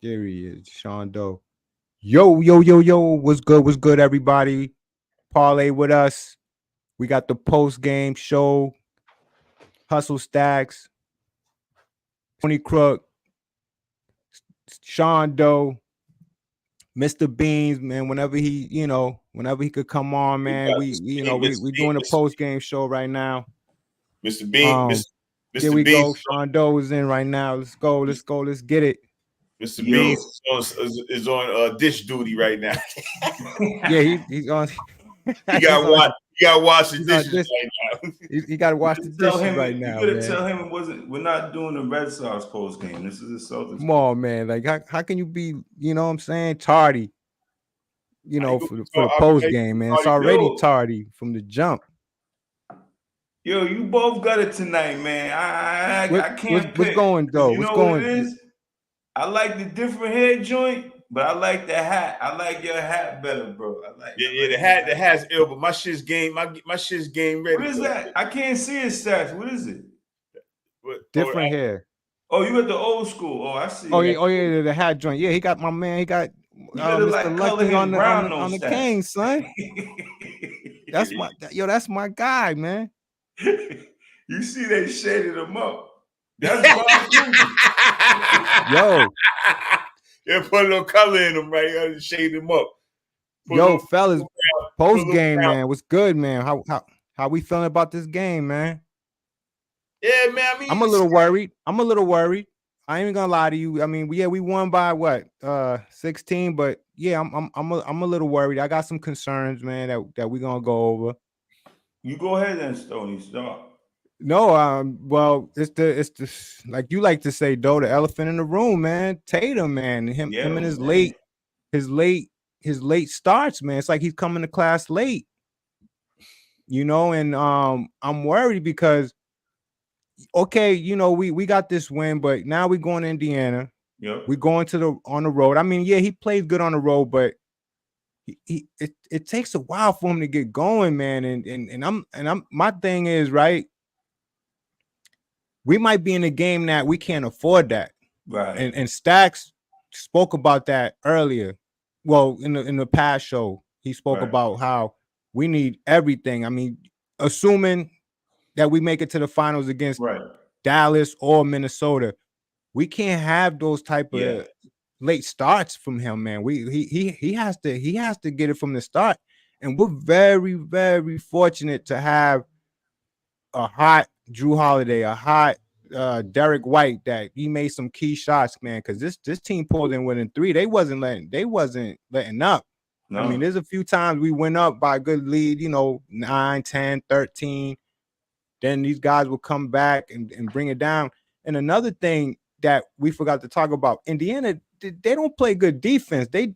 There he is, Sean Doe. Yo. What's good? What's good, everybody? Parlay with us. We got the post game show. Hustle Stacks. Tony Crook. Sean Doe. Mr. Beans, man. Whenever he could come on, man. We doing a post game show right now. Mr. Beans. Here we go. Sean Doe is in right now. Let's go. Let's get it. Mr. Beans is on dish duty right now. Yeah, he's on. You gotta wash the dishes right now. He gotta wash the dishes right now. You gotta tell him we're not doing the Red Sox post game. This is a Celtics. Come on, man. Like how can you be, you know what I'm saying, tardy? You know, for the post game, man. It's already tardy from the jump. Yo, you both got it tonight, man. I can't pick. What's going though? You know what it is? I like the different hair joint, but I like the hat. I like your hat better, bro. The hat's ill, but my shit's game. My shit's game ready. What is that? I can't see his stats. What is it? Different hair. Oh, you got the old school. Oh, I see. Oh yeah, the hat joint. Yeah, he got my man. He got Mr. Lucky on the King, son. That's my guy, man. You see, they shaded him up. That's Yo. Yeah, put a little color in him, right? Shade him up. Yo, fellas, post game, man. What's good, man? How we feeling about this game, man? Yeah, man. I mean, I'm a little worried. I ain't even gonna lie to you. I mean, we won by what 16, but yeah, I'm a little worried. I got some concerns, man, that we're gonna go over. You go ahead then, Stoney. Start. No, well, it's the like you like to say, though, the elephant in the room, man. Tatum, man, him and his late starts, man. It's like he's coming to class late, you know. And I'm worried because, okay, you know, we got this win, but now we going to Indiana. Yeah, we going on the road. I mean, yeah, he plays good on the road, but it takes a while for him to get going, man. And I'm my thing is, right, we might be in a game that we can't afford that. Right. And Stacks spoke about that earlier. Well, in the past show, he spoke about how we need everything. I mean, assuming that we make it to the finals against Dallas or Minnesota, we can't have those type of late starts from him, man. He has to get it from the start. And we're very, very fortunate to have a hot Drew Holiday, a hot Derek White, that he made some key shots, man, because this team pulled in winning 3. They wasn't letting up. No. I mean, there's a few times we went up by a good lead, you know, 9, 10, 13. Then these guys will come back and bring it down. And another thing that we forgot to talk about, Indiana, they don't play good defense. They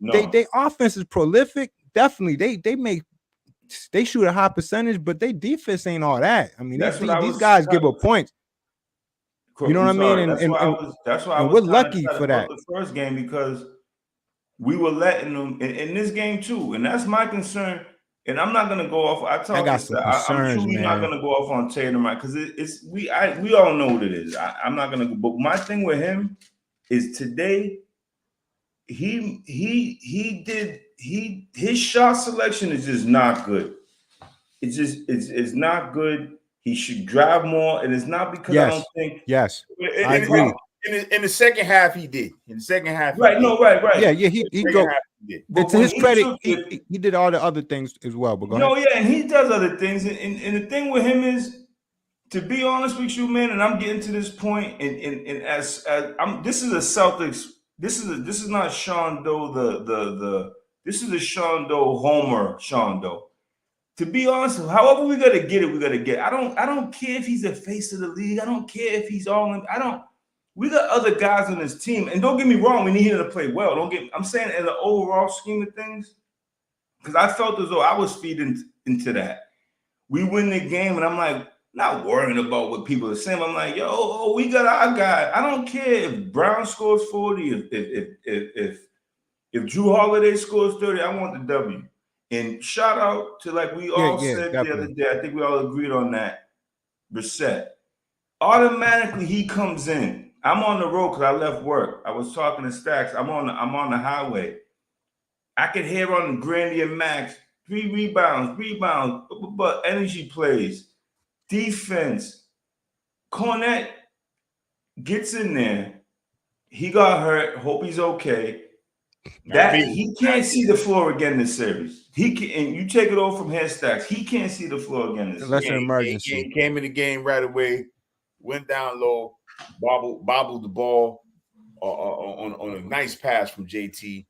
offense is prolific. Definitely, they shoot a high percentage, but they defense ain't all that. I mean, these guys give up points. You know what I mean? That's why we're lucky for that. The first game, because we were letting them in this game too, and that's my concern. And I'm not gonna go off. I'm truly not gonna go off on Tatum, right? Because we all know what it is. I'm not gonna go. But my thing with him is today, his shot selection is just not good. It's not good. He should drive more, and it's not because I don't think. Yes, I agree. In the second half, he did. In the second half, right? Yeah. He go. To his credit, he did all the other things as well. But go ahead. Yeah, and he does other things. And the thing with him is, to be honest with you, man, and I'm getting to this point, and as this is a Celtics. This is not Sean Doe. This is a Sean Doe homer. Sean Doe. To be honest, however we gotta get it, we gotta get it. I don't care if he's the face of the league. I don't care if he's all in. We got other guys on this team, and don't get me wrong, we need him to play well. I'm saying in the overall scheme of things, because I felt as though I was feeding into that. We win the game, and I'm like, not worrying about what people are saying. I'm like, yo, we got our guy. I don't care if Brown scores 40, if Drew Holiday scores 30. I want the W. And shout out to, like we all said the other day, I think we all agreed on that, Brissett. Automatically, he comes in. I'm on the road because I left work. I was talking to Stacks. I'm on the highway. I could hear on Grandy and Max 3 rebounds, but energy plays, defense. Cornette gets in there. He got hurt. Hope he's okay. He can't see the floor again this series. He can, and you take it over from head Stacks. He can't see the floor again this Unless series. an emergency. He came in the game right away, went down low, bobbled the ball on a nice pass from JT.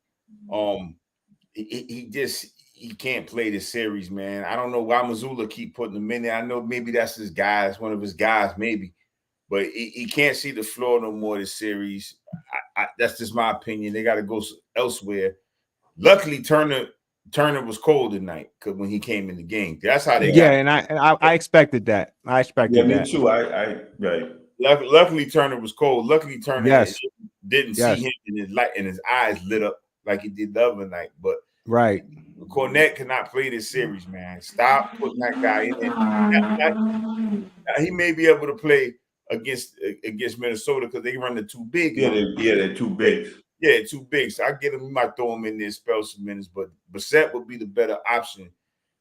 He can't play this series, man. I don't know why Missoula keep putting him in there. I know maybe that's his guy, it's one of his guys, maybe, but he can't see the floor no more this series. That's just my opinion. They got to go elsewhere. Luckily, Turner was cold tonight because when he came in the game, that's how they got. And I expected that. I expected that. Yeah, me too. Right. Luckily, Turner was cold. Luckily, Turner didn't see him and his eyes lit up like he did the other night. But right, Cornette cannot play this series, man. Stop putting that guy in there. He may be able to play against Minnesota because they run the too big. They're too big. Yeah, too big. So I get him. We might throw him in there, spell some minutes, but Brissett would be the better option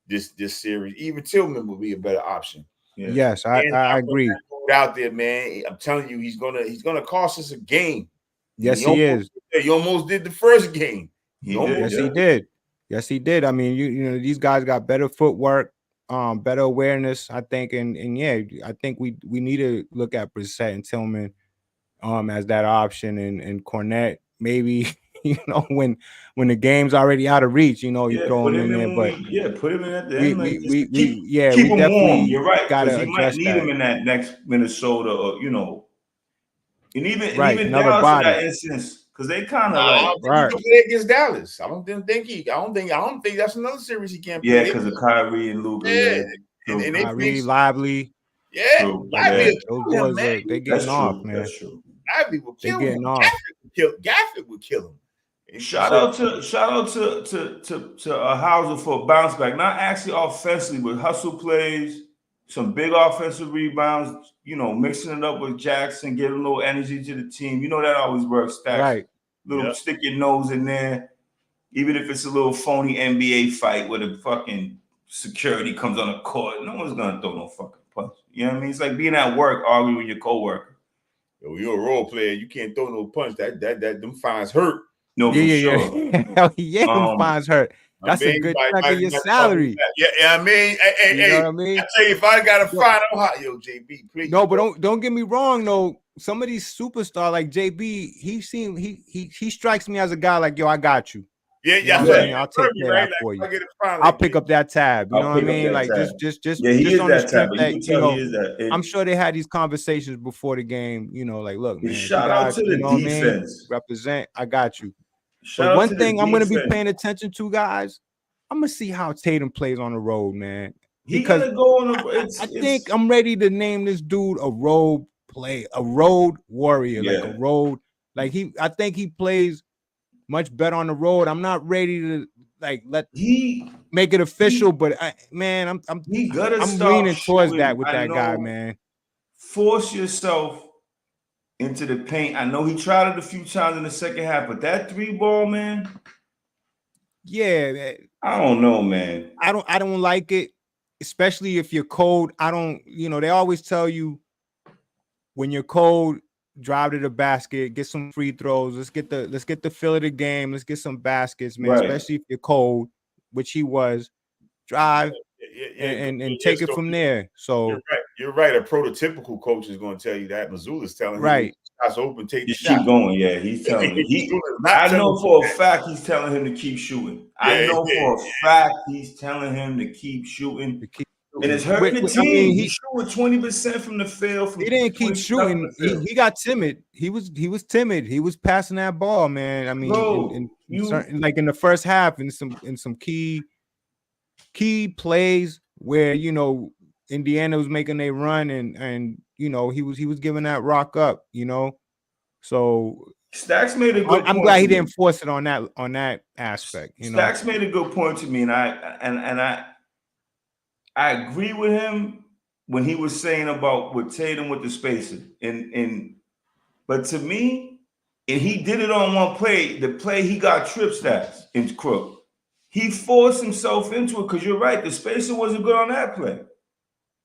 this series. Even Tillman would be a better option. Yeah. Yes, I agree. Out there, man. I'm telling you, he's gonna cost us a game. Yes, he is. He almost did the first game. He did. Yes, he did. I mean, you know, these guys got better footwork, better awareness, I think, and yeah, I think we need to look at Brissett and Tillman as that option, and Cornette maybe, you know, when the game's already out of reach, you know, you throw him in there, but put him in at the end. We keep him definitely warm. You're right, gotta he might need him in that next Minnesota, or you know, and even Dallas body. In that instance, because they kind of like he can play against Dallas. I don't think that's another series he can't play. Yeah, because of Kyrie and Luka. Yeah, and Kyrie, Lively. Yeah, Lively. Those boys they getting off, man. That's true. Lively will kill him. Gafford would kill him. Shout out to Hauser for a bounce back. Not actually offensively, but hustle plays, some big offensive rebounds. You know, mixing it up with Jackson, giving a little energy to the team. You know that always works. Stacks. Right. Stick your nose in there, even if it's a little phony NBA fight where the fucking security comes on the court. No one's gonna throw no fucking punch. You know what I mean? It's like being at work arguing with your coworker. Yo, you're a role player. You can't throw no punch. That them fines hurt. No, for sure. Hell yeah, them fines hurt. That's a good chunk of your salary. Yeah, I mean, hey, you know what I mean? I tell you, if I got a fine, I'm hot. Yo, JB, please. No, but don't get me wrong though. Some of these superstars like JB, he strikes me as a guy like, yo, I got you. Yeah. I'll take care of that for you. I'll pick up that tab. You know what I mean? Like just on the strip that, you know, I'm sure they had these conversations before the game. You know, like, look, man, shout out to the defense. Represent, I got you. But one thing I'm going to be paying attention to, guys, I'm going to see how Tatum plays on the road, man. Because gonna go on I think I'm ready to name this dude a road warrior, like a road. Like I think he plays much better on the road. I'm not ready to make it official, but I'm leaning towards that with that guy, man. Force yourself into the paint. I know he tried it a few times in the second half, but that 3-ball, man. Yeah, I don't know, man. I don't like it, especially if you're cold. They always tell you when you're cold, drive to the basket, get some free throws. Let's get the feel of the game. Let's get some baskets, man. Right. Especially if you're cold, which he was. Drive and take it from there. So you're right. A prototypical coach is going to tell you that. Missoula's telling him shots open, take the shot. Keep going. Yeah, he's telling him. I know for a fact he's telling him to keep shooting. I know for a fact he's telling him to keep shooting. And it's hurting the team. I mean, he shooting 20% from the field. He didn't keep shooting. He got timid. He was timid. He was passing that ball, man. I mean, like in the first half, in some key plays where, you know, Indiana was making a run and you know, he was giving that rock up, you know. So Stacks made a good point. I'm glad he didn't force it on that aspect. You know, Stacks made a good point to me, and I agree with him when he was saying about with Tatum with the spacing. And But to me, and he did it on one play. The play he got trip stats in Crook. He forced himself into it because you're right. The spacer wasn't good on that play,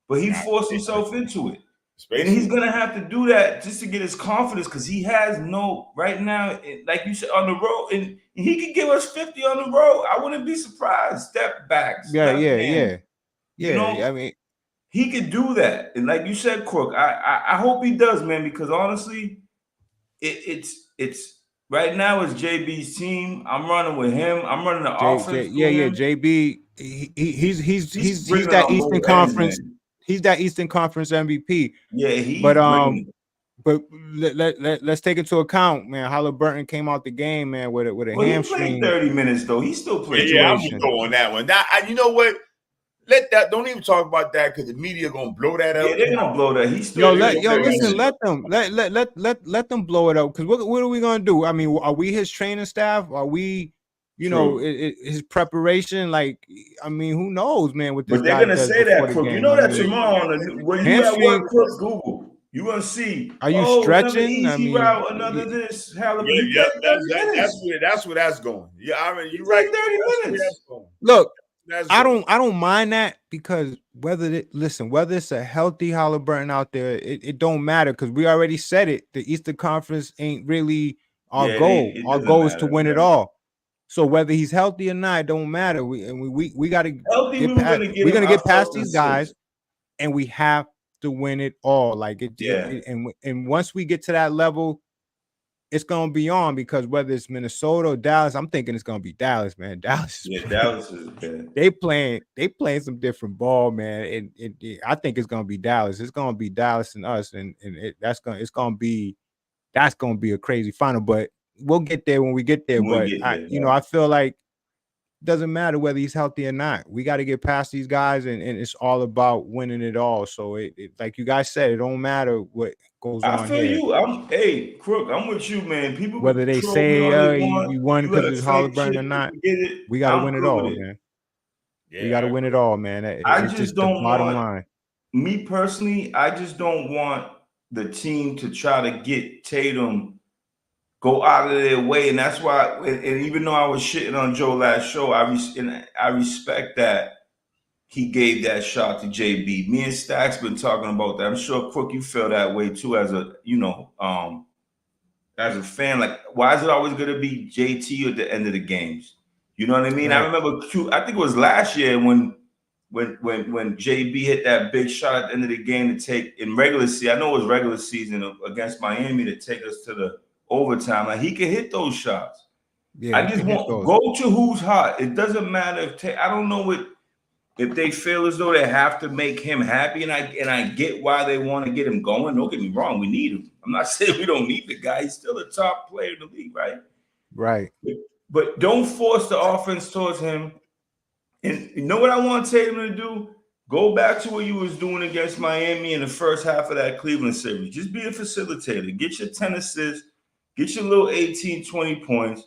but he forced himself into it. And he's gonna have to do that just to get his confidence because he has no right now. Like you said, on the road, and he could give us 50 on the road. I wouldn't be surprised. Step back, step in. You know, I mean, he could do that. And like you said, Crook, I hope he does, man. Because honestly, it's right now it's JB's team. I'm running with him. I'm running the offense. JB. He's that Eastern Conference. He's that Eastern Conference MVP. Yeah, but let's take into account, man. Halliburton came out the game, man, with a hamstring. He played 30 minutes though. He still played. Yeah, I'm gonna go on that one. Now, you know what? Don't even talk about that because the media gonna blow that up. Yeah, they're gonna blow that. He's still listen, let them blow it up. Because what are we gonna do? I mean, are we his training staff? Are we, you know, his preparation? Like, I mean, who knows, man? With this, but they're gonna say that, Crook. You know that tomorrow when you at work, Crook, Google. You're gonna see. Are you stretching? I mean, route, another this. Halliburton. Yeah, that's where that's going. Yeah, I mean, you're right. 30 minutes. Look, I don't mind that because whether it's a healthy Halliburton out there, it don't matter because we already said it. The Eastern Conference ain't really our goal. Our goal is to win it all. So whether he's healthy or not, it don't matter. We got to get past. We're gonna get past these guys, and we have to win it all. Like and once we get to that level, it's gonna be on because whether it's Minnesota or Dallas, I'm thinking it's gonna be Dallas, man. Dallas is bad. They playing some different ball, man. And I think it's gonna be Dallas. It's gonna be Dallas and us, and that's gonna be a crazy final. But we'll get there when we get there. I feel like it doesn't matter whether he's healthy or not. We got to get past these guys, and it's all about winning it all. So it like you guys said, it don't matter what goes on. I feel you. Crook, I'm with you, man. People whether they say you won because it's Halliburton or not, we got to win it all, man. Yeah, we got to win it all, man. It's just the bottom line. Me personally, I just don't want the team to try to get Tatum go out of their way, and that's why. And even though I was shitting on Joe last show, I respect that he gave that shot to JB. Me and Stack's been talking about that. I'm sure, Crook, you feel that way too, as a fan. Like, why is it always going to be JT at the end of the games? You know what I mean? Right. I remember, I think it was last year when JB hit that big shot at the end of the game to take in regular season. I know it was regular season against Miami to take us to the overtime. Like, he can hit those shots. Yeah, I just want go to who's hot. It doesn't matter if I don't know if they feel as though they have to make him happy, and I get why they want to get him going. Don't get me wrong, we need him. I'm not saying we don't need the guy. He's still a top player in the league, right? Right. But don't force the offense towards him. And you know what I want Tatum to do? Go back to what you was doing against Miami in the first half of that Cleveland series. Just be a facilitator. Get your 10 assists. Get your little 18, 20 points.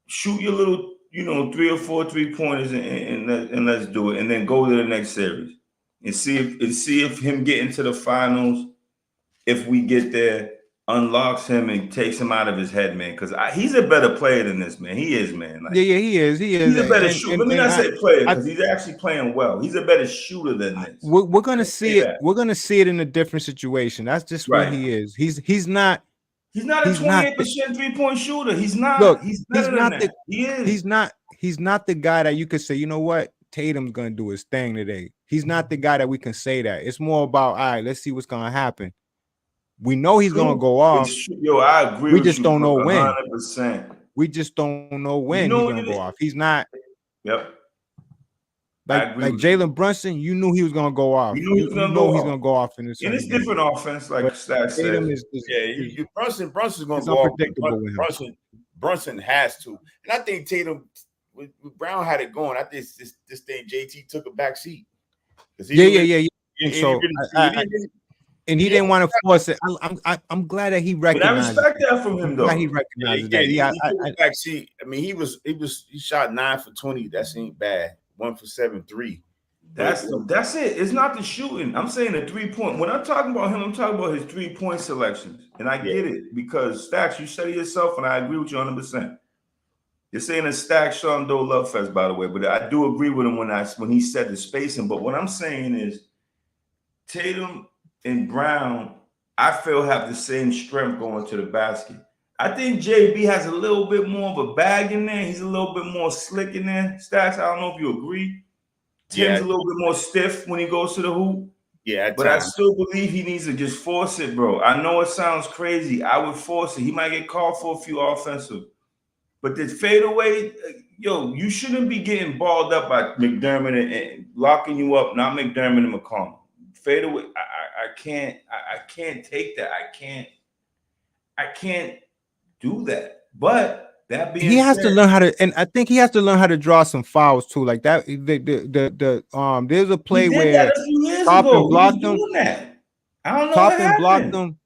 Shoot your little, 3 or 4 3-pointers and let's do it. And then go to the next series and see if him getting to the finals, if we get there, unlocks him and takes him out of his head, man. Because he's a better player than this, man. He is, man. Like, yeah, he is. He's a better shooter. Let me not say player because he's actually playing well. He's a better shooter than this. We're gonna see it. We're gonna see it in a different situation. That's just what he is. He's not. He's not a 28% 3-point shooter. He's not. Look, he's not that. He is. He's not the guy that you could say, you know what, Tatum's gonna do his thing today. He's not the guy that we can say that. It's more about, all right, let's see what's gonna happen. We know he's gonna go off. I agree. We just don't know when. 100%. We just don't know when he's gonna go off. He's not. Yep. Like Jalen Brunson, you knew he was gonna go off. You know he's gonna go off in this. And it's different offense, like Stats said. Brunson's gonna go off. Brunson has to, and I think Tatum with Brown had it going. I think this thing JT took a back seat. Yeah. And he didn't want to force it. I'm glad that he recognized. And I respect that from him, though. He recognized that. He took a back seat. I mean, he shot 9 for 20. That ain't bad. 1 for 7 3. That's it. It's not the shooting. I'm saying the 3-point. When I'm talking about him, I'm talking about his 3-point selections. And I get it because Stacks, you said it yourself, and I agree with you 100%. You're saying a Stacks Sean Doe love fest, by the way, but I do agree with him when he said the spacing. But what I'm saying is Tatum and Brown, I feel, have the same strength going to the basket. I think JB has a little bit more of a bag in there. He's a little bit more slick in there. Stacks, I don't know if you agree. Tim's a little bit more stiff when he goes to the hoop. Yeah, but I still believe he needs to just force it, bro. I know it sounds crazy. I would force it. He might get called for a few offensive. But the fadeaway, yo, you shouldn't be getting balled up by McDermott and locking you up, not McDermott and McCollum. Fadeaway, I can't take that. I can't do that. But that being he has said, to learn how to, and I think he has to learn how to draw some fouls too. Like that, there's a play where Toppin blocked him. I don't know Toppin what blocked him.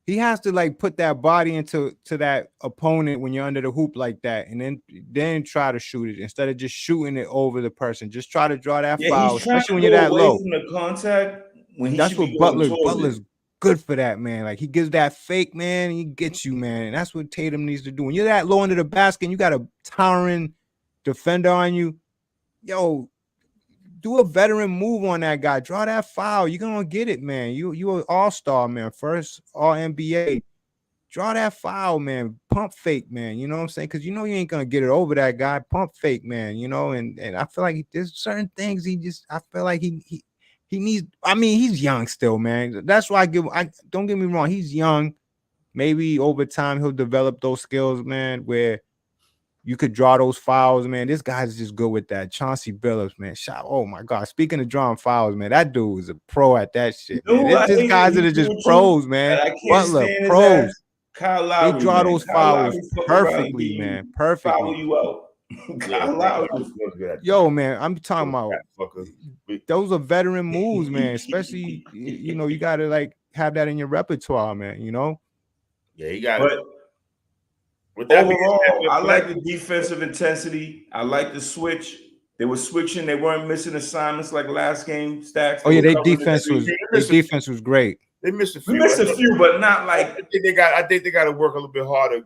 He has to like put that body into that opponent when you're under the hoop like that, and then try to shoot it instead of just shooting it over the person. Just try to draw that foul, especially when you're that low. From the contact when that's what Butler's good for that, man. Like he gives that fake, man. He gets you, man. And that's what Tatum needs to do. When you're that low under the basket, and you got a towering defender on you, yo, do a veteran move on that guy. Draw that foul. You're gonna get it, man. You an all-star, man. First all NBA. Draw that foul, man. Pump fake, man. You know what I'm saying? Because you know you ain't gonna get it over that guy. Pump fake, man. You know, and I feel like there's certain things I feel like he needs. I mean, he's young still, man. That's why I don't get me wrong. He's young. Maybe over time he'll develop those skills, man, where you could draw those fouls, man. This guy's just good with that. Chauncey Billups, man. Oh my God. Speaking of drawing fouls, man, that dude is a pro at that shit, man. It's just guys that are just pros, man. Butler, pros. Kyle Lowry, they draw those fouls perfectly, man. Perfectly. Foul you out. Kyle Lowry. Yo, man, I'm talking about those are veteran moves, man. Especially, you know, you gotta like have that in your repertoire, man. You know. Yeah, you got it. Overall, I like the defensive intensity. I like the switch. They were switching. They weren't missing assignments like last game. Stacks. Oh yeah, their defense was great. They missed a few. We missed a few, but not like. I think they got to work a little bit harder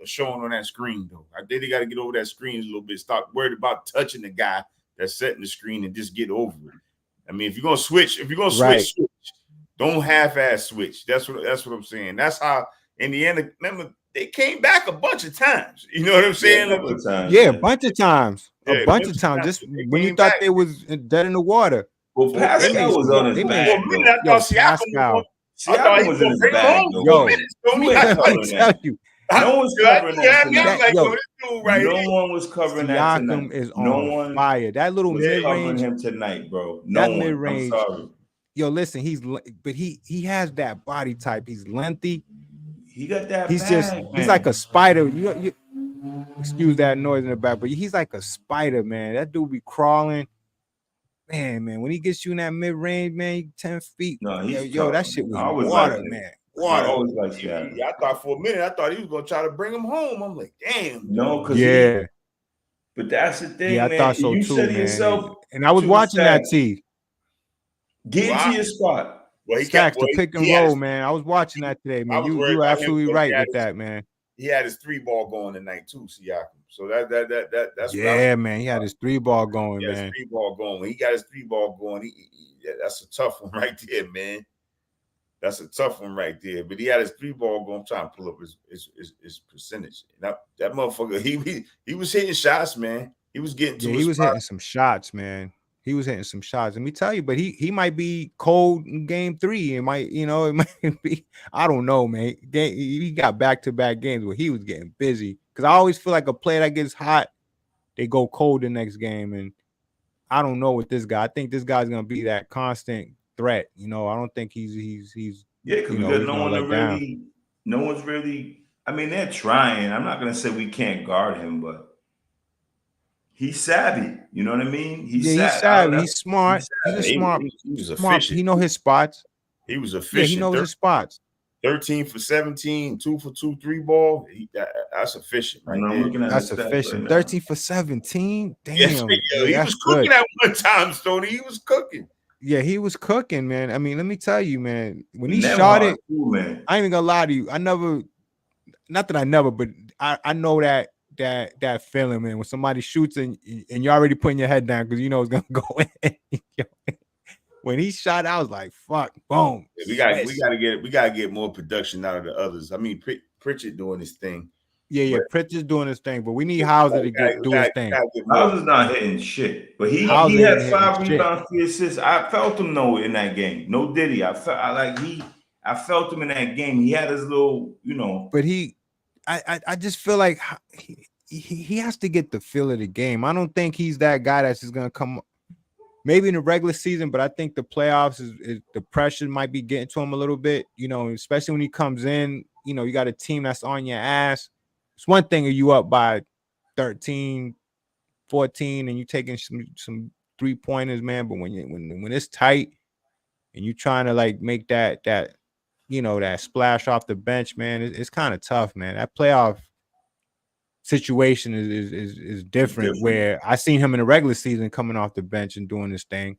showing on that screen, though. I think they got to get over that screen a little bit. Stop worried about touching the guy that's setting the screen and just get over it. I mean, if you're gonna switch, switch, don't half-ass switch. That's what I'm saying. That's how in the end. Remember, they came back a bunch of times. You know what I'm saying? A bunch of times. A bunch of times. Just when you thought they was dead in the water. Well, Pascal was on his back. I thought Siakam was in his bag. Yo, tell you. No one's covering that tonight. No one was covering that tonight. Siakam is on fire. That little mid-range him tonight, bro. That mid-range. Yo, listen, he has that body type. He's lengthy. He got that. He's like a spider. You excuse that noise in the back, but he's like a spider, man. That dude be crawling. Man, when he gets you in that mid-range, man, 10 feet. No, yo, that shit was water, man. Water. I always like that. I thought for a minute, he was gonna try to bring him home. I'm like, damn. No, because but that's the thing, man. I thought so you too, said man. Yourself and I was watching that T. Get into your spot. Well, Stacks the pick and roll, man. I was watching that today, man. You were absolutely right with that, man. He had his 3-ball going tonight too, Siakam. So that's man. He had his 3-ball going, man. His 3-ball going. When he got his 3-ball going, that's a tough one right there, man. That's a tough one right there. But he had his 3-ball going. I'm trying to pull up his percentage. Now, that motherfucker, he was hitting shots, man. He was getting to he was hitting some shots, man. He was hitting some shots. Let me tell you, but he might be cold in game 3. It might be, I don't know, man. He got back-to-back games where he was getting busy. Because I always feel like a player that gets hot, they go cold the next game. And I don't know with this guy. I think this guy's gonna be that constant threat. You know, I don't think he's because no one's really. I mean, they're trying. I'm not gonna say we can't guard him, but he's savvy. You know what I mean? He's savvy. He's smart. He's a smart. He was smart. He know his spots. He was efficient. Yeah, he knows his spots. 13 for 17, 2 for 2 3 ball. That's efficient, right? I'm looking at That's his stats efficient. right now. 13 for 17. Damn, Yes, yeah, he that's was cooking good. at one time, Stoney. He was cooking. Yeah, he was cooking, man. I mean, let me tell you, man. When he Never shot hard it, too, man. I ain't even gonna lie to you. I never, not that I never, but I know that feeling, man. When somebody shoots and you're already putting your head down because you know it's gonna go in. When he shot, I was like, "Fuck, boom!" Yeah, we gotta get more production out of the others. I mean, Pritchard doing his thing. Yeah, Pritchard's doing his thing, but we need Hauser to do his thing. Hauser's not hitting shit, but he Hauser had ain't 5 hitting shit. rebounds, 3 assists. I felt him though in that game. No Diddy. I felt him in that game. He had his little, you know. But I just feel like he has to get the feel of the game. I don't think he's that guy that's just gonna come. Maybe in the regular season, but I think the playoffs is the pressure might be getting to him a little bit, you know, especially when he comes in, you know, you got a team that's on your ass. It's one thing if you up by 13, 14 and you taking some 3-pointers, man, but when it's tight and you trying to like make that you know, that splash off the bench, man, it's kind of tough, man. That playoff situation is different. Where I seen him in the regular season coming off the bench and doing this thing,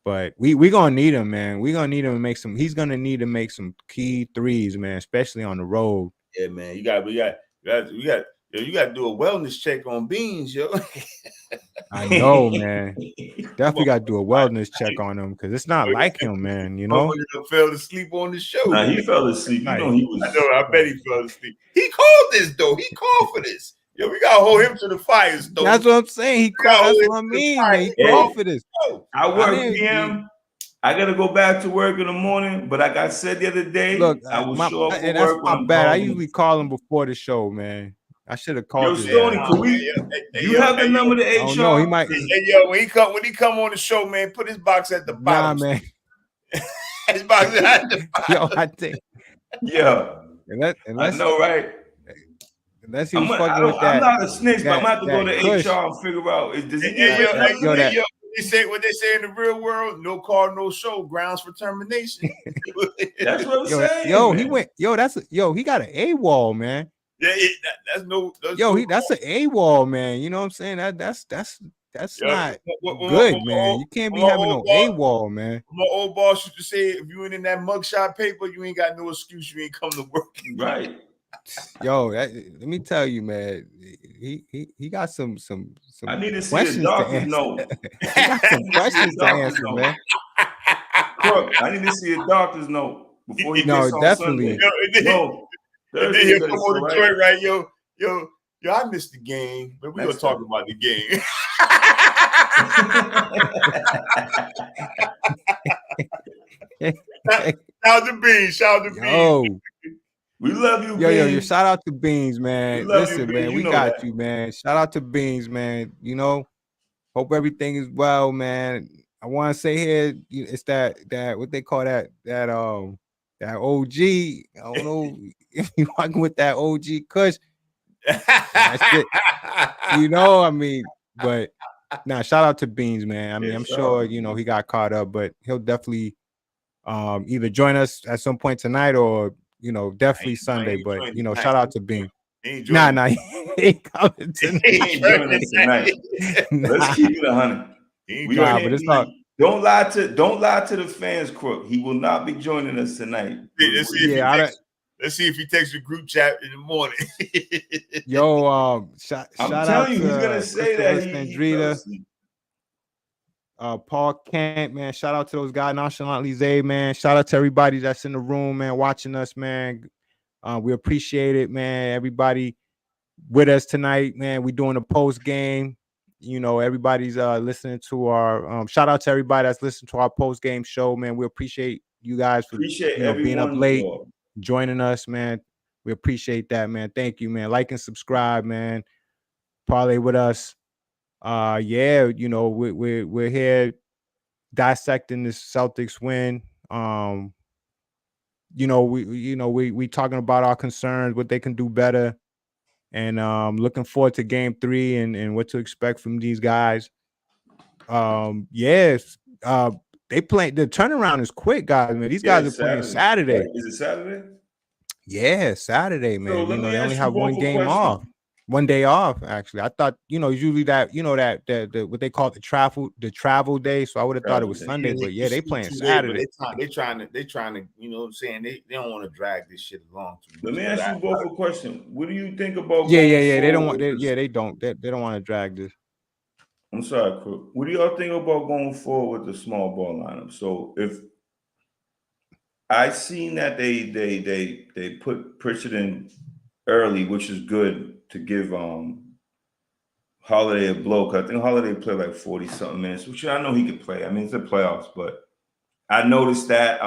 but we gonna need him, man. We gonna need him to make some. He's gonna need to make some key threes, man, especially on the road. Yeah, man. You got to do a wellness check on Beans, yo. I know, man. Definitely got to do a wellness check on him because it's not like him, man. You know, fell asleep on the show. Nah, he fell asleep. You know, he was. I bet he fell asleep. He called this though. He called for this. Yo, we gotta hold him to the fire. Though. That's what I'm saying. He called. That's what I mean, man. He called for this. I work PM. I gotta go back to work in the morning, but like I said the other day, look, I was show up for and work. That's my bad. I usually call him before the show, man. I should have called. Yo, Stoney, can we? You have the number to HR? No, he might. Hey, yo, when he come on the show, man, put his box at the bottom. Nah, man. His box at the bottom. Yo, I think. Yeah. Unless, I know, right? Unless he was fucking with that. I'm not a snitch, but I'm gonna have to go to Kush. HR and figure out. Does he Yo, what they say in the real world, no call, no show, grounds for termination. That's what I'm saying. Yo, man. he went. He got an AWOL, man. Yeah, that's no. That's an AWOL, man. You know what I'm saying? That's not good, man. You can't be having no AWOL, man. My old boss used to say, if you ain't in that mugshot paper, you ain't got no excuse. You ain't come to work. Right. Yo, let me tell you, man. He got some. I need to see a doctor's note. He got some questions to answer, man. Crook, I need to see a doctor's note before he gets on definitely. Sunday. And then he'll come on the joint, right? Yo, I missed the game, but we're gonna talk about the game. Shout out to Beans. Yo. We love you, Beans. Yo, Shout out to Beans, man. Listen, you, man, we got you, man. Shout out to Beans, man. You know, hope everything is well, man. I want to say here, it's that what they call that OG. I don't know if you walking with that OG Kush. You know, I mean, but shout out to Beans, man. I mean, I'm sure he got caught up, but he'll definitely either join us at some point tonight or definitely Sunday. But shout out to Beans. Nah, he ain't coming tonight. He ain't joining us tonight. Let's keep it 100. But it's not. Don't lie to the fans, Crook. He will not be joining us tonight. Let's see if he takes the group chat in the morning. Yo, shout out you, to he's gonna say that Paul Kent, man. Shout out to those guys, Nonchalantly Zay, man. Shout out to everybody that's in the room, man, watching us, man. We appreciate it, man. Everybody with us tonight, man. We doing a post game. Everybody's listening to our shout out to everybody that's listening to our post game show, man. We appreciate you guys for being up late, joining us, man. We appreciate that, man. Thank you, man. Like and subscribe, man. Parlay with us. We're here dissecting this Celtics win. We talking about our concerns, what they can do better. And looking forward to game 3 and what to expect from these guys. Thank they play. The turnaround is quick, guys. Man, these guys are playing Saturday. Right. Is it Saturday? Yeah, Saturday, man. So let me They only ask have you one both a game question. off. One day off, actually. I thought, usually that, that what they call the travel day. So I would have thought it was Sunday, but yeah, they playing Saturday. But they trying to, you know what I'm saying? They don't want to drag this shit along too much. Let me ask you both a question. What do you think about Yeah. They don't want they don't want to drag this. I'm sorry, Crook. What do y'all think about going forward with the small ball lineup? So if I seen that they put Pritchard in early, which is good to give Holiday a blow. Cause I think Holiday played like 40-something minutes, which I know he could play. I mean, it's the playoffs, but I noticed that.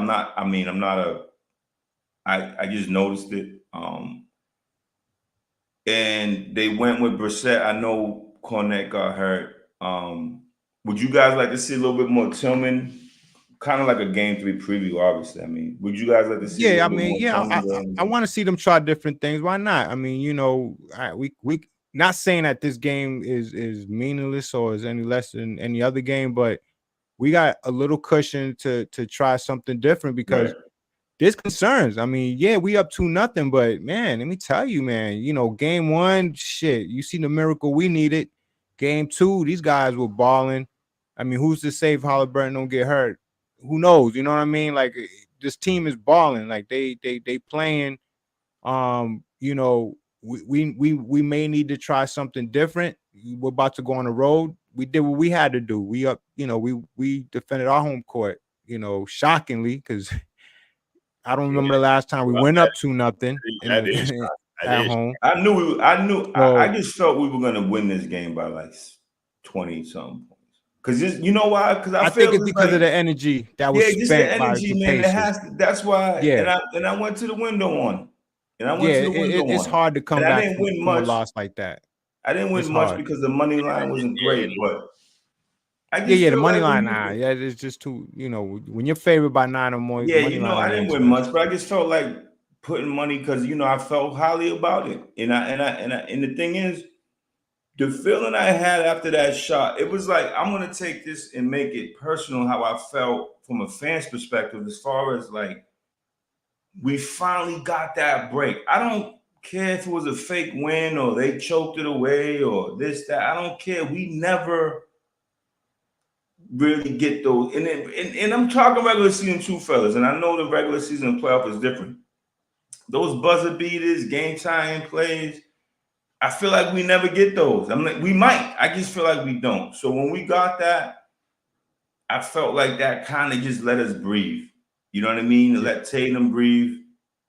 I just noticed it. And they went with Brissett. I know Cornette got hurt. Would you guys like to see a little bit more Tillman? Kind of like a game 3 preview, obviously. I mean, would you guys like to see? Yeah, I mean, I want to see them try different things. Why not? I mean, we not saying that this game is meaningless or is any less than any other game, but we got a little cushion to try something different because there's concerns. I mean, yeah, we up 2-0, but man, let me tell you, man, game 1, shit, you see the miracle we needed. Game 2, these guys were balling. I mean, who's to say if Halliburton don't get hurt? Who knows? You know what I mean? Like, this team is balling. Like they playing. We may need to try something different. We're about to go on the road. We did what we had to do. We defended our home court. Shockingly, because I don't remember the last time we went up 2-0 at home. I just felt we were gonna win this game by like 20 something. Because you know why? Because I think it's because of the energy that was spent by the Pacers. That's why. Yeah. And I went to the window on. It's hard to come back from a loss like that. I didn't win much because the money line wasn't great, but the money line. It's just too. When you're favored by 9 or more. Yeah, I didn't win much, but I just felt like putting money because I felt highly about it, and the thing is. The feeling I had after that shot, it was like, I'm going to take this and make it personal how I felt from a fan's perspective as far as like, we finally got that break. I don't care if it was a fake win or they choked it away or this, that. I don't care. We never really get those. And I'm talking regular season too, fellas, and I know the regular season playoff is different. Those buzzer beaters, game time plays, I feel like we never get those. I'm like, we might. I just feel like we don't. So when we got that, I felt like that kind of just let us breathe. You know what I mean? To let Tatum breathe.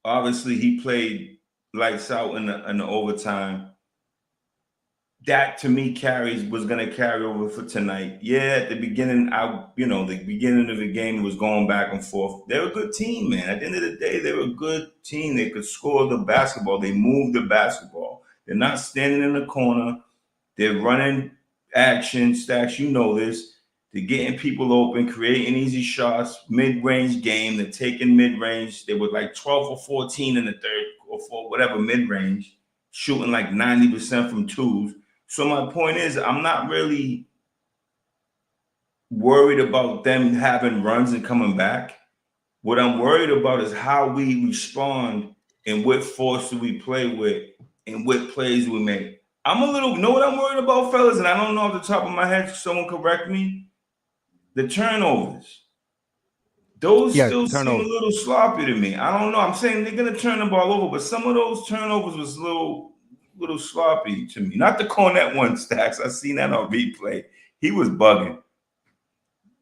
Obviously, he played lights out in the overtime. That to me was going to carry over for tonight. Yeah, at the beginning, the beginning of the game was going back and forth. They're a good team, man. At the end of the day, they were a good team. They could score the basketball. They moved the basketball. They're not standing in the corner. They're running action stacks. You know this. They're getting people open, creating easy shots, mid-range game. They're taking mid-range. They were like 12 or 14 in the third or fourth, whatever mid-range, shooting like 90% from twos. So my point is, I'm not really worried about them having runs and coming back. What I'm worried about is how we respond and what force do we play with and what plays we make. Know what I'm worried about, fellas? And I don't know off the top of my head, someone correct me. The turnovers. Those still seem a little sloppy to me. I don't know. I'm saying they're going to turn the ball over, but some of those turnovers was a little sloppy to me. Not the Cornette one, Stacks. I seen that on replay. He was bugging.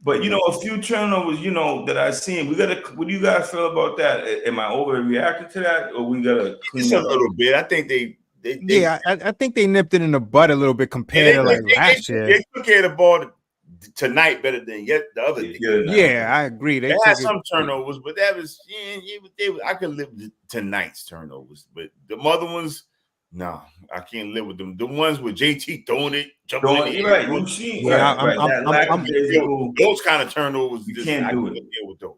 But, a few turnovers, that I seen. What do you guys feel about that? Am I overreacting to that? Or we got to clean it up? A little bit. I think I think they nipped it in the butt a little bit compared to last year. They took care of the ball tonight better than the other day. Yeah, I agree. They had some turnovers, but that was, I could live with tonight's turnovers. But the other ones, no, I can't live with them. The ones with JT throwing it, jumping in the air. Those kind of turnovers, you can't do it. Deal with those.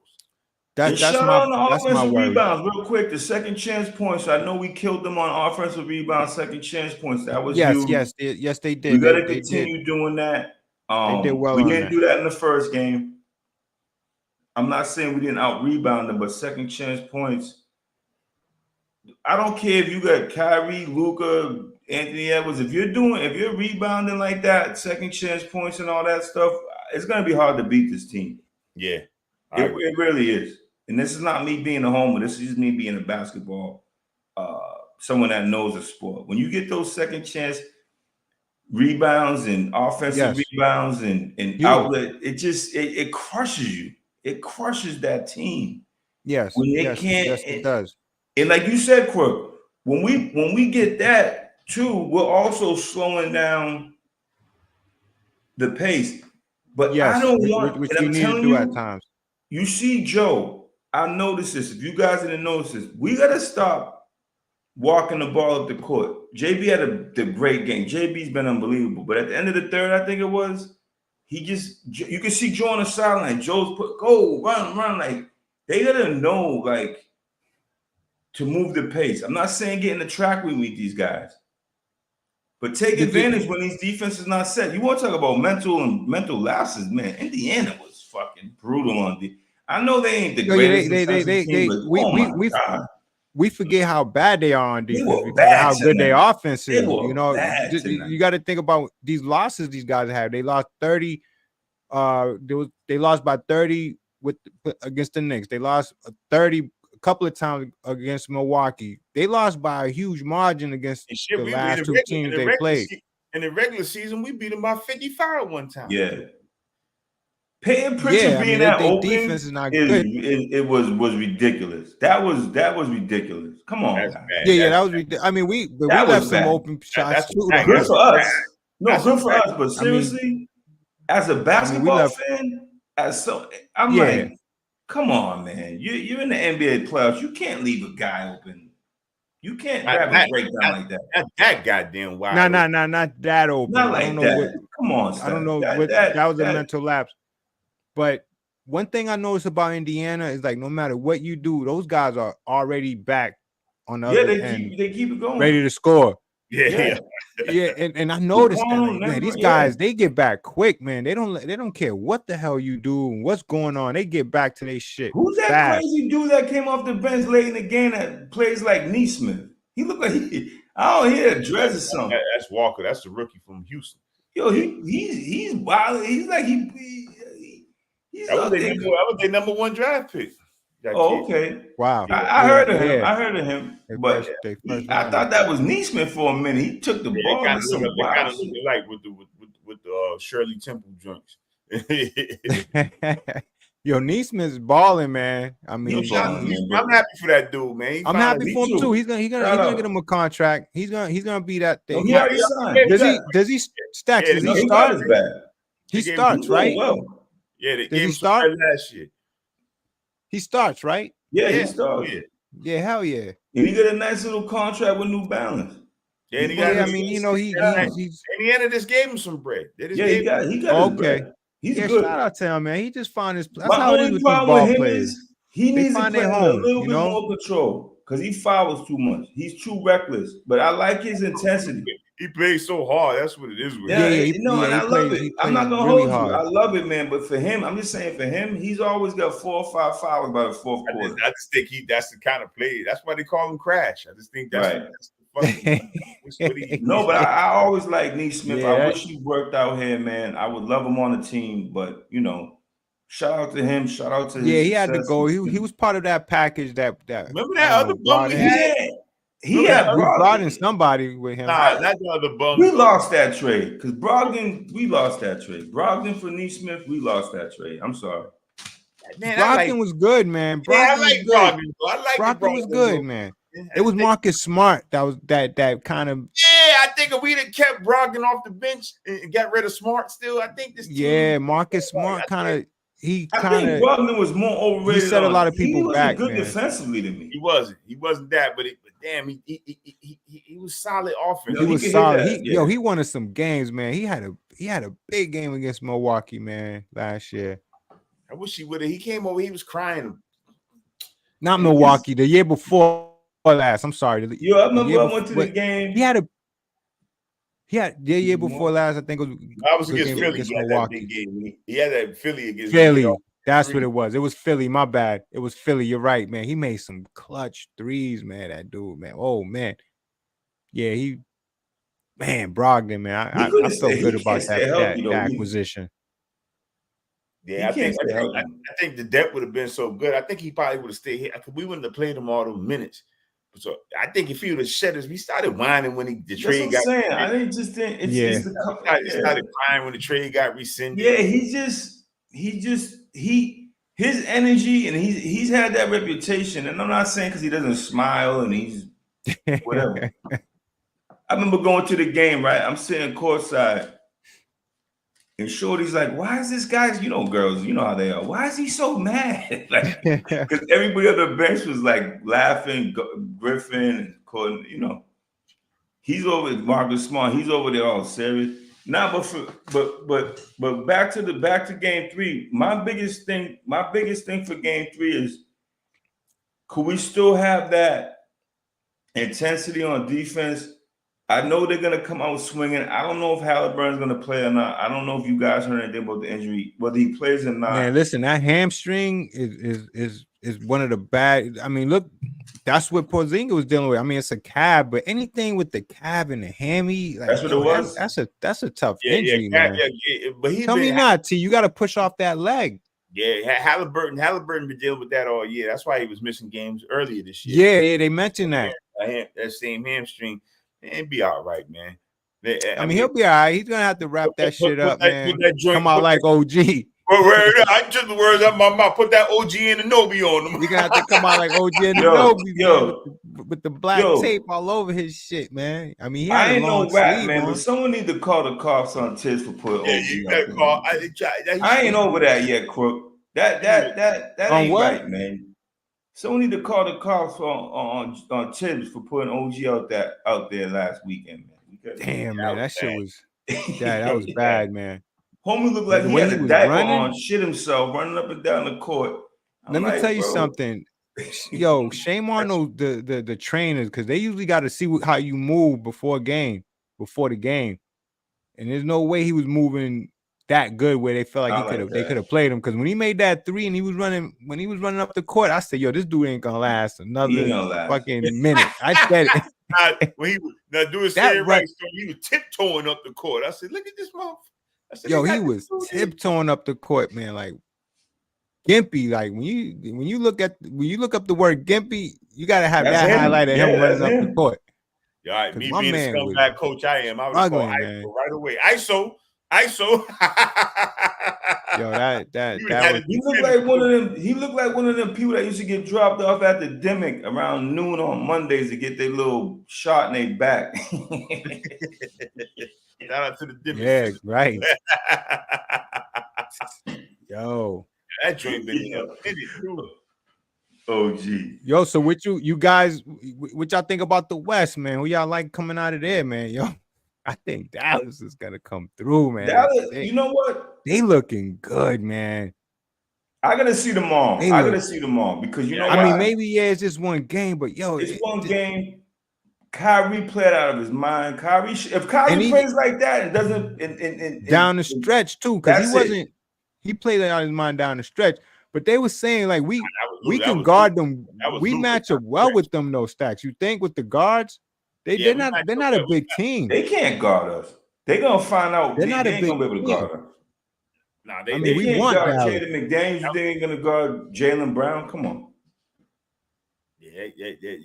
That's my worry. Rebounds, real quick. The second chance points. I know we killed them on offensive rebounds, second chance points. That was yes, they did. We got to continue doing that. They did well. We didn't do that in the first game. I'm not saying we didn't out rebound them, but second chance points. I don't care if you got Kyrie, Luka, Anthony Edwards. If you're rebounding like that, second chance points and all that stuff, it's gonna be hard to beat this team. Yeah, it really is. And this is not me being a homer. This is just me being a basketball, someone that knows a sport. When you get those second chance rebounds and offensive rebounds and outlet, it crushes you. It crushes that team. Yes, when they can't. Yes, it does. And like you said, Quirk, when we get that too, we're also slowing down the pace. But I don't want, which and you I'm need to telling do you, at times. You see, Joe, I noticed this. If you guys didn't notice this, we gotta stop walking the ball up the court. JB had a great game. JB's been unbelievable. But at the end of the third, I think it was, you can see Joe on the sideline. Joe's go, run. Like, they gotta know, like, to move the pace. I'm not saying get in the track we meet these guys, but take advantage when these defenses not set. You want to talk about mental lapses, man. Indiana was fucking brutal on the. I know they ain't the greatest team, but we forget how bad they are on defense because of how good their offense is. You know, you got to think about these losses these guys have. They lost 30. They lost by 30 against the Knicks. They lost 30 a couple of times against Milwaukee. They lost by a huge margin against the last two teams they played. In the regular season, we beat them by 55 one time. Yeah. Payton Pritchard being that open, defense is not good. It was ridiculous. That was ridiculous. Come on, that was ridiculous. I mean, we left some open shots too. Good for us. No, good for us. But seriously, as a basketball fan, I'm like, come on, man. You're in the NBA playoffs. You can't leave a guy open. You can't grab a breakdown like that. That goddamn wild. Not that open. Not like that. Come on, Steph. I don't know that was a mental lapse. But one thing I noticed about Indiana is, like, no matter what you do, those guys are already back on the other end. They keep it going. Ready to score. Yeah. And I noticed that these guys, they get back quick, man. They don't care what the hell you do and what's going on. They get back to their shit. Who's that crazy dude that came off the bench late in the game that plays like Neesmith? He looked like I don't hear a dress or something. That's Walker. That's the rookie from Houston. Yo, he's wild. He's like that was their number one draft pick. Oh, okay. Wow. I heard of him. I heard of him. But I thought that was Neesmith for a minute. He took the ball. They kind of look alike with the Shirley Temple joints. Yo, Neesmith's balling, man. I mean, I'm happy for that dude, man. I'm happy for him too. He's gonna get him a contract. He's gonna be that thing. He already signed. Does he Stacks? Does he start? He starts, right? Yeah, they gave him start last year. He starts, right? Yeah, he starts. Yeah, hell yeah. And he got a nice little contract with New Balance. Yeah, and Indiana just gave him some bread. He got bread. He's good. Shout out to him, man. He just found his. That's how it is with these ball players. He needs to play a little bit more control because he fouls too much. He's too reckless. But I like his intensity. He plays so hard. That's what it is with him. I love it. I'm not gonna hold you. I love it, man. But for him, I'm just saying, for him, he's always got 4 or 5 fouls by the fourth quarter. I just think that's the kind of play. That's why they call him Crash. I just think that's the No, but I always like Neesmith. I wish he worked out here, man. I would love him on the team, but shout out to him. Shout out to his he had to go. He was part of that package that remember that other bum we had? We brought in somebody with him. Nah, not the other bum. We lost that trade because Brogdon. We lost that trade. Brogdon for Neesmith. We lost that trade. I'm sorry. Man, Brogdon was good, man. I like Brogdon. Brogdon was good, man. It was Marcus Smart that was that kind of. Yeah, I think if we'd have kept Brogdon off the bench and got rid of Smart, still, I think this. Marcus Smart kind of. I think Brogdon was more overrated. He set a lot of people back. He was good defensively to me. He wasn't that, but damn, he was solid offense. He was solid. He won us some games, man. He had a big game against Milwaukee, man, last year. I wish he would have. He came over. He was crying. Not Milwaukee. The year before last. I'm sorry. I remember I went to the game. The year before last, I think it was against Philly. He had that big game. He had that Philly against Philly. That's what it was. It was Philly. My bad. It was Philly. You're right, man. He made some clutch threes, man. That dude, man. Oh man, yeah. Brogdon, man. I felt good about that acquisition. Yeah, I think the depth would have been so good. I think he probably would have stayed here. We wouldn't have played him all those minutes. So I think if he would have shed us, we started whining when the trade got. Saying. I didn't just think it's the started crying when the trade got rescinded. Yeah, his energy, and he's had that reputation. And I'm not saying because he doesn't smile and he's whatever. I remember going to the game, right? I'm sitting courtside, and Shorty's like, "Why is this guy? You know, girls, you know how they are. Why is he so mad?" Like, because everybody on the bench was like laughing, Griffin and Corden, you know. He's over at Marcus Smart. He's over there all serious. Now, but back to game 3. My biggest thing for game 3 is, could we still have that intensity on defense? I know they're gonna come out swinging. I don't know if Halliburton's gonna play or not. I don't know if you guys heard anything about the injury, whether he plays or not. Man, listen, that hamstring is one of the bad. I mean, look, that's what Porzingis was dealing with. I mean, it's a calf, but anything with the calf and the hammy, like, that's what it was. That's a tough injury, man. Yeah, but tell me not to. You got to push off that leg. Yeah, Halliburton been dealing with that all year. That's why he was missing games earlier this year. Yeah, they mentioned that. That same hamstring, and be all right, man. I mean, he'll be all right. He's gonna have to wrap that shit up, man. Come out like OG. I took the words out of my mouth. Put that OG and Anobi on him. We're gonna have to come out like OG and Anobi, with the black tape all over his shit, man. I mean, I ain't no rap, man, but someone need to call the cops on Tiz for putting OG out. I ain't over that yet, Crook. That ain't right, man. Someone need to call the cops on Tibbs for putting OG out there last weekend, man. Damn, man, that shit was that was bad, man. Homie looked like he had a diaper on, shit himself, running up and down the court. Let me tell you something. Yo, shame on the trainers, because they usually got to see how you move before the game. And there's no way he was moving that good where they felt like they could have played him. Because when he made that 3 and he was running up the court, I said, yo, this dude ain't gonna last another fucking minute. I said it. When he was he was tiptoeing up the court. I said, look at this motherfucker. Yo, he was tiptoeing up the court, man. Like Gimpy. Like when you look up the word Gimpy, you gotta have that highlight of him running up the court. All right, me being a scumbag coach, I am. I was going ISO right away. ISO. Yo, that he looked like one of them. He looked like one of them people that used to get dropped off at the Demic around noon on Mondays to get their little shot in their back. Shout out to the Demic. Yeah, right. Yo, that joint been OG. Yo, so what you guys, what y'all think about the West, man? Who y'all like coming out of there, man? Yo, I think Dallas is gonna come through, man. Dallas, you know what? They looking good, man. I gotta see them all. Because you know what? I mean, maybe it's just one game, but yo, it's one game. Kyrie played out of his mind. If Kyrie plays like that and doesn't down the stretch too, because he played out of his mind down the stretch. But they were saying like we can guard them. We match up well with them, though, Stacks. You think with the guards? They're not a big team. They can't guard us. They're gonna find out. They ain't gonna be able to guard us. Nah, we want Jaden McDaniels. They ain't gonna guard Jaylen Brown. Come on. Yeah.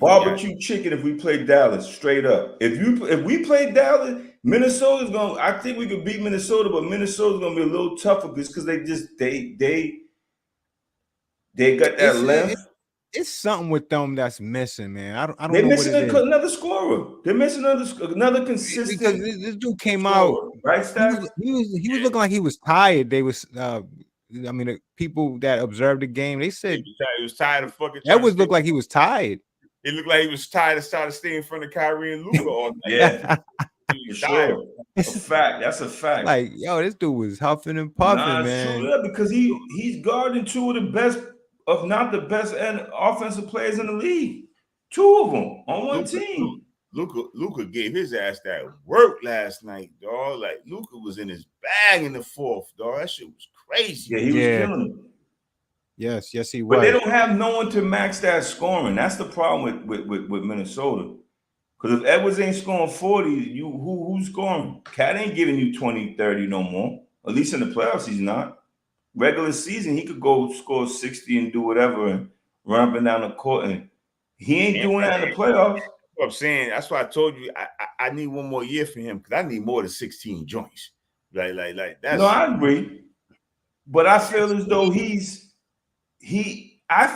Barbecue chicken if we play Dallas, straight up. If we play Dallas, Minnesota's gonna. I think we could beat Minnesota, but Minnesota's gonna be a little tougher because they got that length. It's something with them that's missing, man. I don't. They're know missing what it is. Another scorer. They're missing another consistent. Because this dude came out, right? He was looking like he was tired. They was, the people that observed the game, they said he was tired of fucking. That looked like he was tired. It looked like he was tired of starting to stay in front of Kyrie and Luka all night. Yeah, sure. That's a fact. That's a fact. Like, yo, this dude was huffing and puffing, man. Sure, because he's guarding two of the best, if not the best, and offensive players in the league. Two of them on one team. Luka gave his ass that work last night, dog. Like Luka was in his bag in the fourth, dog. That shit was crazy. Yeah, he was killing it. Yes, he But they was. don't have no one to match that scoring. That's the problem with Minnesota. Because if Edwards ain't scoring 40, who's scoring? Cat ain't giving you 20, 30 no more. At least in the playoffs, he's not. Regular season, he could go score 60 and do whatever and run up and down the court. And he ain't doing that in the playoffs. I'm saying that's why I told you I need one more year for him because I need more than 16 joints. Like that's. No, I agree, but I feel as though I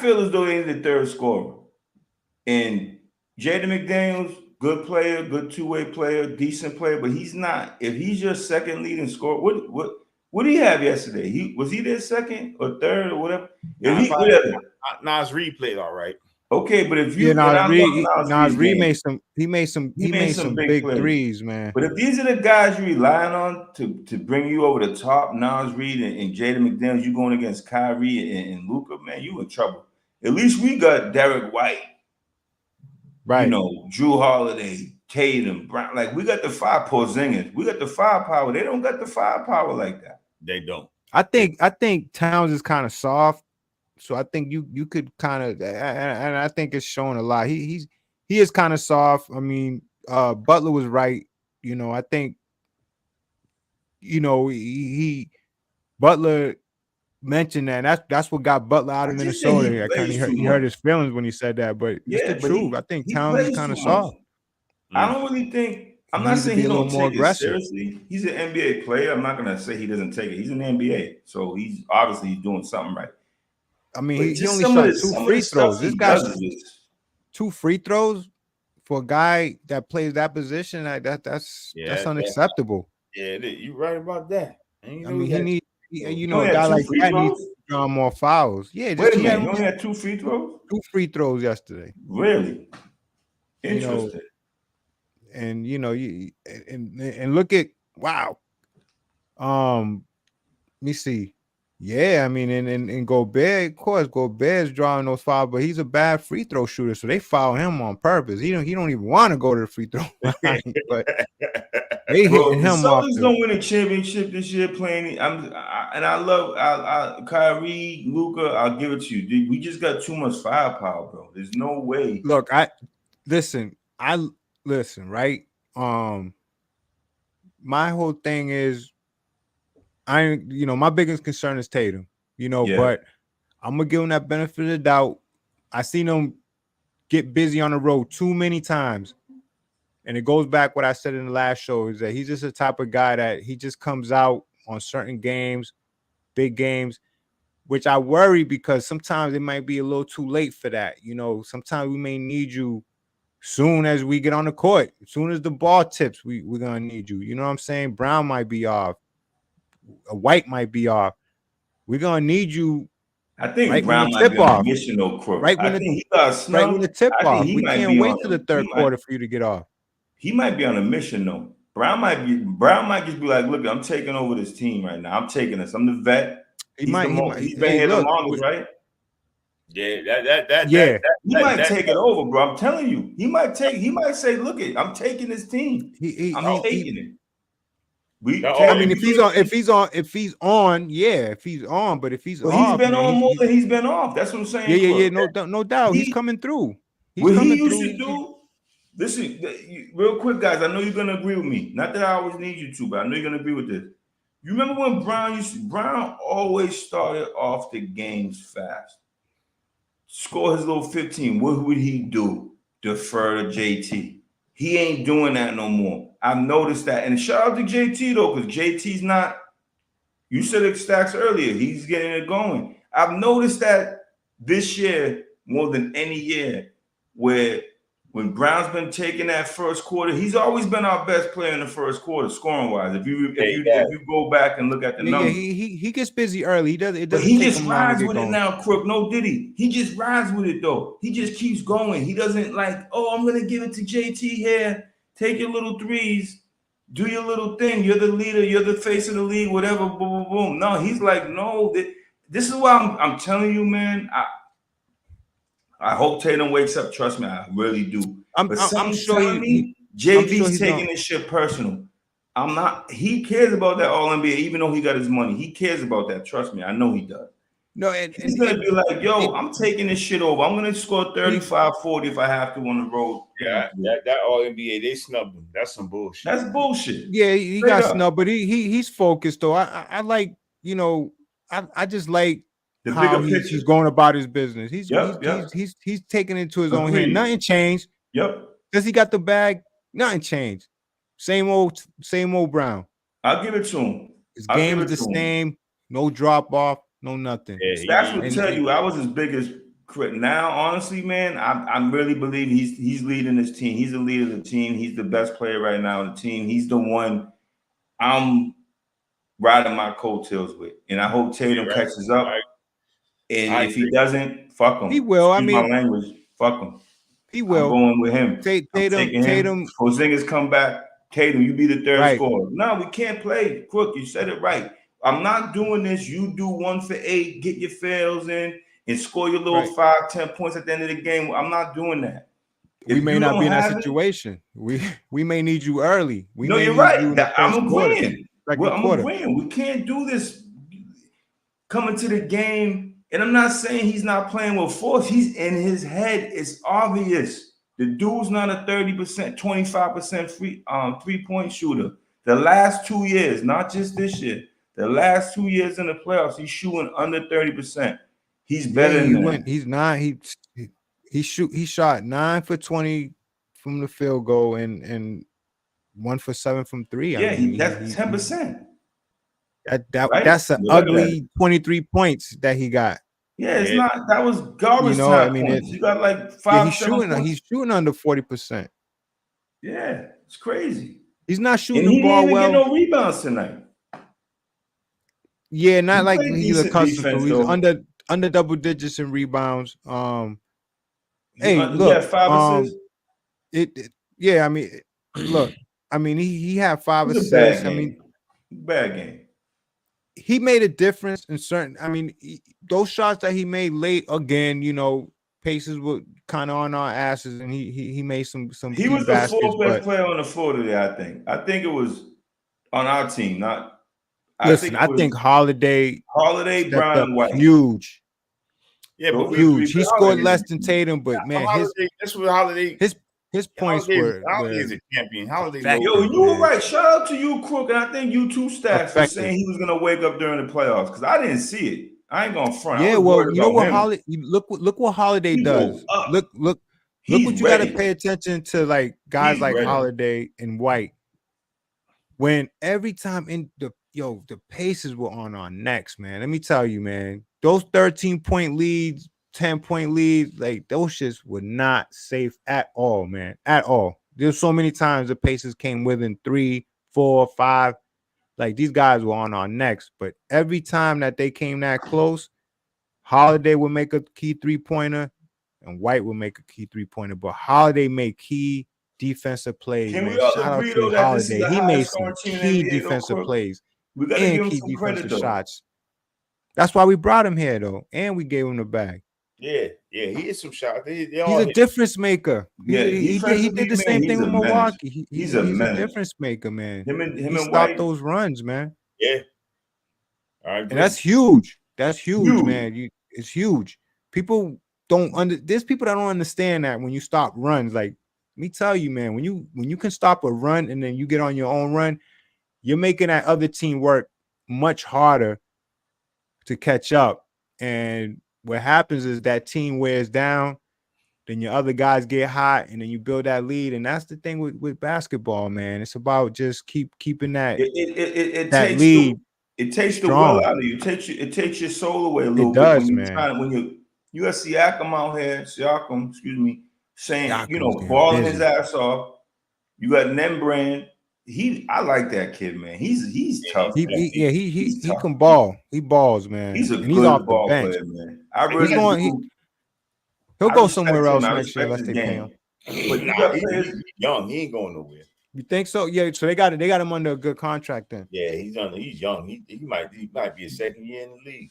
feel as though they need a third scorer. And Jaden McDaniels, good player, good two-way player, decent player, but he's not. If he's your second leading scorer, what did he have yesterday? Was he their second or third or whatever? Nas Reed played all right. Okay, but if you Nas Reed made some big threes, man. But if these are the guys you're relying on to bring you over the top, Nas Reed and Jaden McDaniels, you going against Kyrie and Luka, man, you in trouble. At least we got Derek White, right? You know, Drew Holiday, Tatum, Brown. Like we got the five Porzingis. We got the firepower. They don't got the firepower like that. They don't. I think Towns is kind of soft. So I think you could kind of, and I think it's showing a lot. He is kind of soft. I mean, Butler was right. You know, I think, you know, Butler mentioned that. That's what got Butler out of Minnesota. He hurt his feelings when he said that, but it's the truth. I think Towns is kind of soft. I don't really think. I'm not saying he don't take it seriously. He's an NBA player. I'm not gonna say he doesn't take it. He's in the NBA, so he's obviously doing something right. I mean, he only shot 2 free throws. This guy 2 free throws for a guy that plays that position. That's unacceptable. Yeah, you're right about that. I mean, he a guy like that needs to draw more fouls. Yeah, wait a minute. You only had 2 free throws? 2 free throws yesterday. Really? Interesting. And you know, and look at let me see. Yeah, I mean, and Gobert, of course, Gobert's drawing those fouls, but he's a bad free throw shooter, so they foul him on purpose. He don't even want to go to the free throw line, but they hitting him off. Celtics don't win a championship this year playing. I love Kyrie, Luka. I'll give it to you. We just got too much firepower, bro. There's no way. Look, listen, right? My whole thing is, my biggest concern is Tatum, but I'm gonna give him that benefit of the doubt. I seen him get busy on the road too many times. And it goes back what I said in the last show is that he's just the type of guy that he just comes out on certain games, big games, which I worry because sometimes it might be a little too late for that. Sometimes we may need you soon as we get on the court. As soon as the ball tips, we're going to need you. You know what I'm saying? Brown might be off. White might be off. We're going to need you. I think right Brown might be on a mission, though, Crook. Right when the tip off. We can't wait till the third quarter for you to get off. He might be on a mission, though. Brown might just be like, look, I'm taking over this team right now. I'm taking this. I'm the vet. He's been here the longest, right? Yeah, he might take it over, bro. I'm telling you, he might say, look, I'm taking this team. I'm taking it. If he's on, but if he's off, he's been on more than he's been off. That's what I'm saying. No doubt. He's coming through. What he used to do. Listen, real quick, guys. I know you're gonna agree with me. Not that I always need you to, but I know you're gonna agree with this. You remember when Brown always started off the games fast, score his little 15. What would he do? Defer to JT. He ain't doing that no more. I've noticed that. And shout out to JT, though, because JT's not, you said it, Stacks, earlier. He's getting it going. I've noticed that this year more than any year, where when Brown's been taking that first quarter, he's always been our best player in the first quarter, scoring-wise. If you go back and look at the numbers. He gets busy early. He doesn't. He just rides with it now, Crook. No, did he? He just rides with it, though. He just keeps going. He doesn't like, I'm going to give it to JT here. Take your little threes. Do your little thing. You're the leader. You're the face of the league, whatever, boom, boom, boom. No, he's like, no. This is why I'm telling you, man, I hope Tatum wakes up. Trust me, I really do. I'm sure JV's taking this shit personal. I'm not. He cares about that All NBA, even though he got his money. He cares about that. Trust me, I know he does. No, he's gonna be like, yo, I'm taking this shit over. I'm gonna score 35, 40 if I have to on the road. Yeah, that all NBA, they snubbed him. That's some bullshit. That's bullshit. Yeah, he got snubbed, but he's focused though. I like, you know, I just like the how bigger picture. he's going about his business. He's taking it into his own hand. Nothing changed. Yep. Because he got the bag, nothing changed. Same old Brown. I'll give it to him. His game is the same. No drop off. No nothing. Yeah, Stats would tell you I was his biggest critic. Now, honestly, man, I really believe he's leading his team. He's the leader of the team. He's the best player right now on the team. He's the one I'm riding my coattails with, and I hope Tatum catches up. And if he doesn't, fuck him. He will. Excuse my language. Fuck him. He will. I'm going with him. Tatum. Porzingis come back. Tatum, you be the third scorer. No, we can't play. Crook, you said it right. I'm not doing this. You do 1 for 8, get your fails in, and score your little 5, 10 points at the end of the game. I'm not doing that. We may not be in that situation. We may need you early. No, you're right. I'm agreeing. I'm agreeing. We can't do this coming to the game. And I'm not saying he's not playing with force. He's in his head. It's obvious. The dude's not a 30%, 25% free 3-point shooter. The last 2 years, not just this year, the last 2 years in the playoffs, he's shooting under 30%. He's better than that. He's not. He shot 9 for 20 from the field goal and 1 for 7 from 3. Yeah, I mean, that's 10%. That's an ugly 23 points that he got. Yeah, it's not. That was garbage time points. You got like 5. He's shooting under 40%. Yeah, it's crazy. He's not shooting the ball well. He didn't get no rebounds tonight. Yeah, not like he's accustomed to. He's under double digits in rebounds. Hey, look, he had 5 assists. Yeah, I mean, look, I mean, he had 5 assists. I mean, bad game. He made a difference in certain. I mean, those shots that he made late again, you know, Pacers were kind of on our asses, and he made some. He was the 4th best player on the floor today. I think it was on our team. Not. I think Holiday, Brown, and White, huge. Yeah, but huge. He scored less than Tatum, but man, his points were. Holiday's a champion. Yo, you were right. Shout out to you, Crook, and I think you too, Stacks, for saying he was gonna wake up during the playoffs because I didn't see it. I ain't gonna front. Yeah, well, you know what Holiday? Look what Holiday does. Look what you got to pay attention to, like guys like Holiday and White. When every time the Pacers were on our necks, man. Let me tell you, man, those 13-point leads, 10-point leads, like those shits were not safe at all, man. At all. There's so many times the Pacers came within 3, 4, 5. Like these guys were on our necks, but every time that they came that close, Holiday would make a key 3-pointer and White would make a key 3-pointer. But Holiday made key defensive plays. Can we Shout out to Holiday. He made some key defensive plays and key defensive shots. That's why we brought him here, though, and we gave him the bag. Yeah, he hit some shots. He's a difference maker. Yeah, he did the same thing with Milwaukee. He's a difference maker, man. He stopped those runs, man. Yeah, and that's huge. That's huge, man. It's huge. People there's people that don't understand that when you stop runs. Like, let me tell you, man, when you can stop a run and then you get on your own run, you're making that other team work much harder to catch up. And what happens is that team wears down, then your other guys get hot, and then you build that lead. And that's the thing with basketball, man. It's about just keeping that that lead. It takes the will out of you. It takes your soul away a little bit. It does, man. When you got Siakam out here, saying, balling his ass off. You got Nembrand. I like that kid, man. He's tough. He can ball. He balls, man. He's a good off ball the bench. Player, man. He'll go somewhere else next year unless they pay him. But he's young. He ain't going nowhere. You think so? Yeah. So they got him under a good contract then. Yeah, he's young. He might be a second year in the league.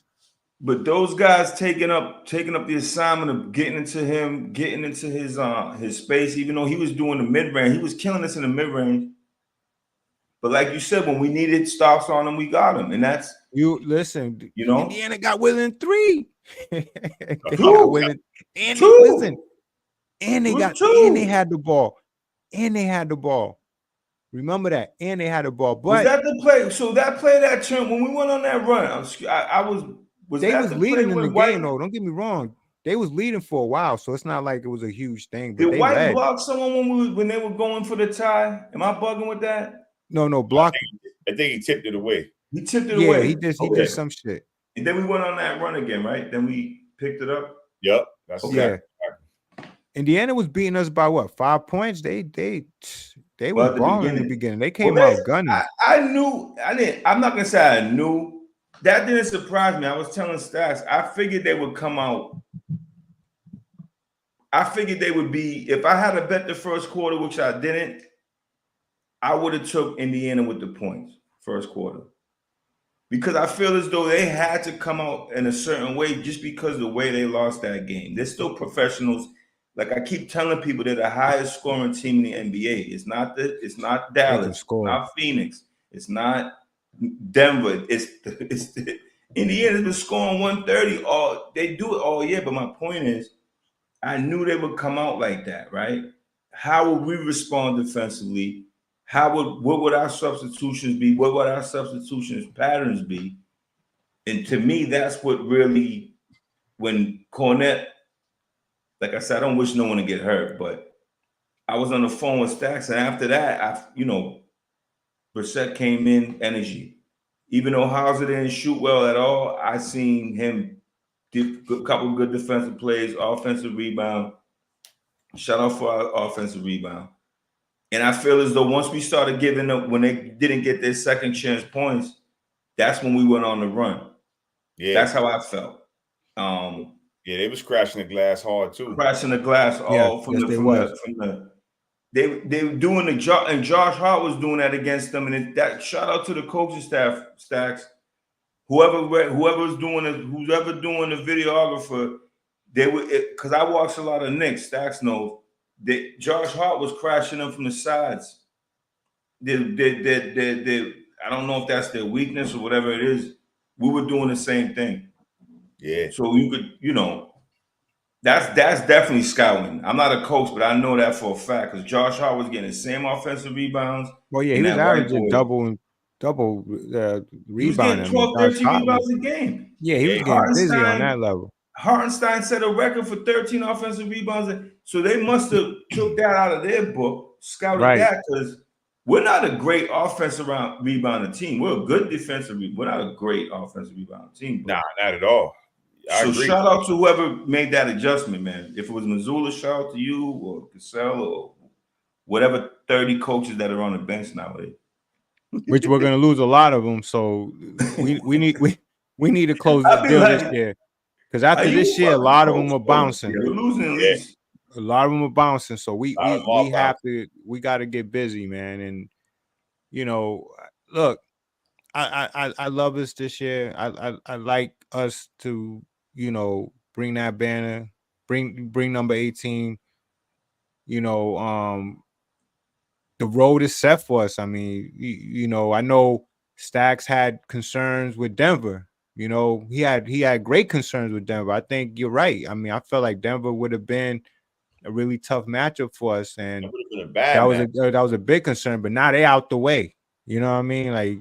But those guys taking up the assignment of getting into his space, even though he was doing the mid range, he was killing us in the mid range. But like you said, when we needed stops on him, we got him, and that's You listen, You know, Indiana got within 3. They Two. got within, and Two. listen, and It they was got, two. and they had the ball, and they had the ball. Remember that, and they had the ball. But was that the play? So that play that turn when we went on that run, I was they that was the leading play in the when White game, though. Don't get me wrong. They was leading for a while, so it's not like it was a huge thing. But did they White led. block someone when they were going for the tie? Am I bugging with that? No, block. I think he tipped it away. He tipped it Yeah, away. he did some shit. And then we went on that run again, right? Then we picked it up. Yep, that's Yeah. Indiana was beating us by what, 5 points? They was balling in the beginning. They came out gunning. I knew. I'm not gonna say I knew. That didn't surprise me. I was telling Stacks. I figured they would come out. I figured they would be. If I had to bet the first quarter, which I didn't, I would have took Indiana with the points first quarter. Because I feel as though they had to come out in a certain way just because of the way they lost that game. They're still professionals. Like I keep telling people, they're the highest scoring team in the NBA. It's not Dallas, it's not Phoenix, it's not Denver. It's Indiana's been scoring 130 all. They do it all year. But my point is, I knew they would come out like that, right? How would we respond defensively? What would our substitutions be? What would our substitutions patterns be? And to me, that's what really, when Cornette, like I said, I don't wish no one to get hurt, but I was on the phone with Stacks, and after that, Brissett came in energy. Even though Hauser didn't shoot well at all, I seen him do a couple of good defensive plays, offensive rebound. Shout out for our offensive rebound. And I feel as though once we started giving up, when they didn't get their second chance points, that's when we went on the run. Yeah, that's how I felt. Yeah, they was crashing the glass hard too. Crashing the glass all they were doing the job, and Josh Hart was doing that against them. And that shout out to the coaching staff, Stacks. Whoever's doing the videographer, they would, because I watched a lot of Knicks. Stacks knows that Josh Hart was crashing them from the sides. I don't know if that's their weakness or whatever it is. We were doing the same thing. Yeah. So you could, that's definitely scouting. I'm not a coach, but I know that for a fact because Josh Hart was getting the same offensive rebounds. Well, yeah, he was averaging double rebounding. He was getting 12, 13 rebounds a game. Yeah, he was getting busy on that level. Hartenstein set a record for 13 offensive rebounds. So they must have took that out of their book, scouted that, because we're not a great offensive rebounding team. We're a good defensive. We're not a great offensive rebounding team. Nah, not at all. So shout out to whoever made that adjustment, man. If it was Missoula, shout out to you or Cassell or whatever 30 coaches that are on the bench nowadays. Which we're gonna lose a lot of them. So we need to close this deal this year. Because after this year, a lot of them are bouncing. Yeah, we're losing at least. A lot of them are bouncing. So we got to get busy, man. And look, I love us this year. I like us to bring that banner, bring number 18. The road is set for us. I mean, I know Stacks had concerns with Denver. He had great concerns with Denver. I think you're right. I mean, I felt like Denver would have been a really tough matchup for us, and that was a big concern. But now they out the way. You know what I mean? Like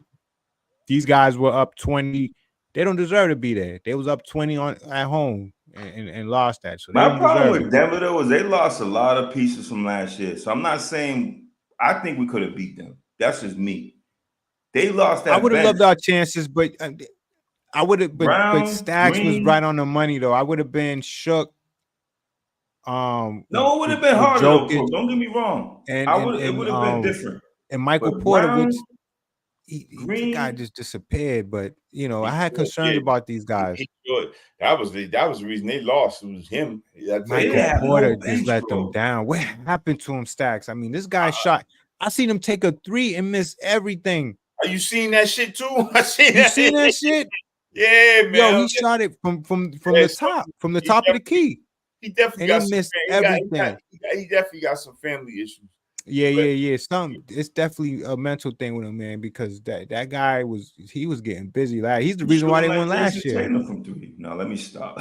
these guys were up 20. They don't deserve to be there. They was up 20 at home and lost that. So my problem with Denver though is they lost a lot of pieces from last year. So I'm not saying I think we could have beat them. That's just me. They lost that. I would have loved our chances, but I would have. But Stacks was right on the money though. I would have been shook. No, it would have been harder though, bro. Don't get me wrong. It would have been different. And Michael Porter, which the guy just disappeared. But I had concerns about these guys. That was the reason they lost. It was him. Michael Porter just let them down. What happened to him, Stacks? I mean, this guy shot. I seen him take a 3 and miss everything. Are you seeing that shit too? You seen that shit? Yeah, man. Yo, he shot it from the top of the key. He definitely missed everything. He definitely got some family issues. Yeah. It's definitely a mental thing with him, man, because that guy was getting busy. He's the reason why they won last year. From 3. Now let me stop.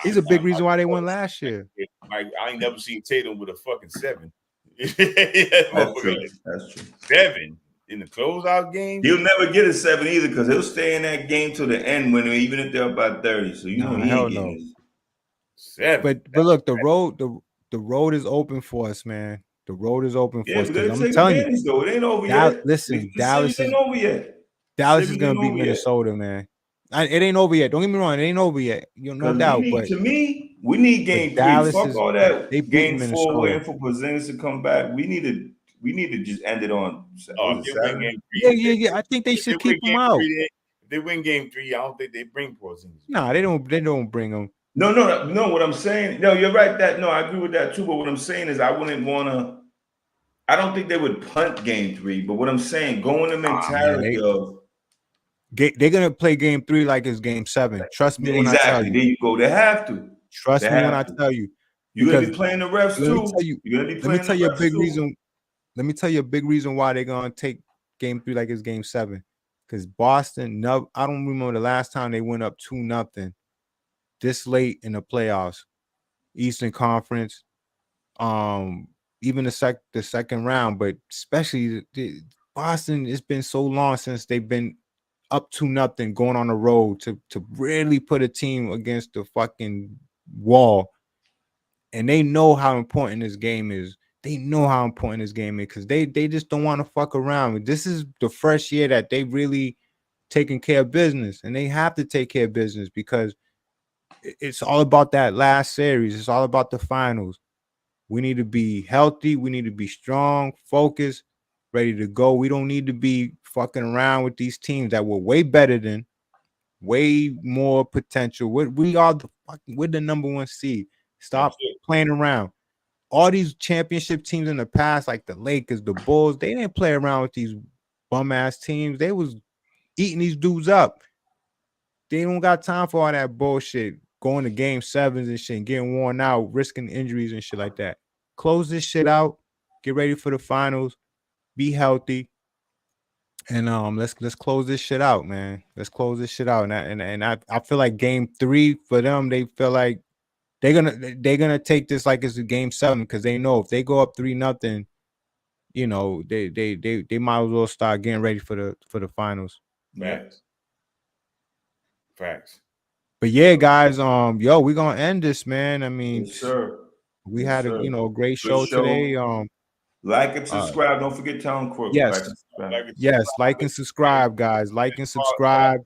He's a big reason why they won last year. I ain't never seen Tatum with a fucking 7. That's true. That's true. 7 in the closeout game. He'll never get a 7 either because he'll stay in that game till the end even if they're about 30. So you know he ain't getting his 7. But look, the road is open for us, man. The road is open for us. I'm telling you, though. It ain't over yet. Listen, Dallas ain't over yet. Dallas is gonna beat Minnesota, man. It ain't over yet. Don't get me wrong, it ain't over yet. No doubt. But to me, we need game 3. Fuck all that. Game 4 waiting for Porzingis to come back. We need to just end it on. Yeah. I think they should keep him out. If they win game 3, I don't think they bring Porzingis. Nah, they don't bring him. No. What I'm saying, no, you're right. I agree with that too. But what I'm saying is, I wouldn't want to. I don't think they would punt game 3. But what I'm saying, go in the mentality of they're gonna play game 3 like it's game 7. Trust me when I tell you. There you go. They have to. Trust me when I tell you. You're gonna be playing the refs too. Let me tell you a big reason. Let me tell you a big reason why they're gonna take game 3 like it's game 7. Because Boston, no, I don't remember the last time they went up 2-0 this late in the playoffs, Eastern Conference, even the second round, but especially Boston. It's been so long since they've been up 2-0 going on the road to really put a team against the fucking wall, and they know how important this game is. They know how important this game is because they just don't want to fuck around. This is the first year that they really taking care of business, and they have to take care of business because it's all about that last series. It's all about the finals. We need to be healthy. We need to be strong, focused, ready to go. We don't need to be fucking around with these teams that were way better than, way more potential. We're the number 1 seed. Stop playing around. All these championship teams in the past, like the Lakers, the Bulls, they didn't play around with these bum ass teams. They was eating these dudes up. They don't got time for all that bullshit. Going to game 7s and shit, and getting worn out, risking injuries and shit like that. Close this shit out. Get ready for the finals. Be healthy. And let's close this shit out, man. Let's close this shit out. And I feel like game 3 for them, they feel like they're gonna take this like it's a game 7 because they know if they go up 3-0, you know, they might as well start getting ready for the finals. Facts. But yeah, guys, we're gonna end this, man. I mean, yes, sir. We had a great show today. Like and subscribe. Don't forget Town Crook. Yes, like and subscribe, guys. Like and subscribe.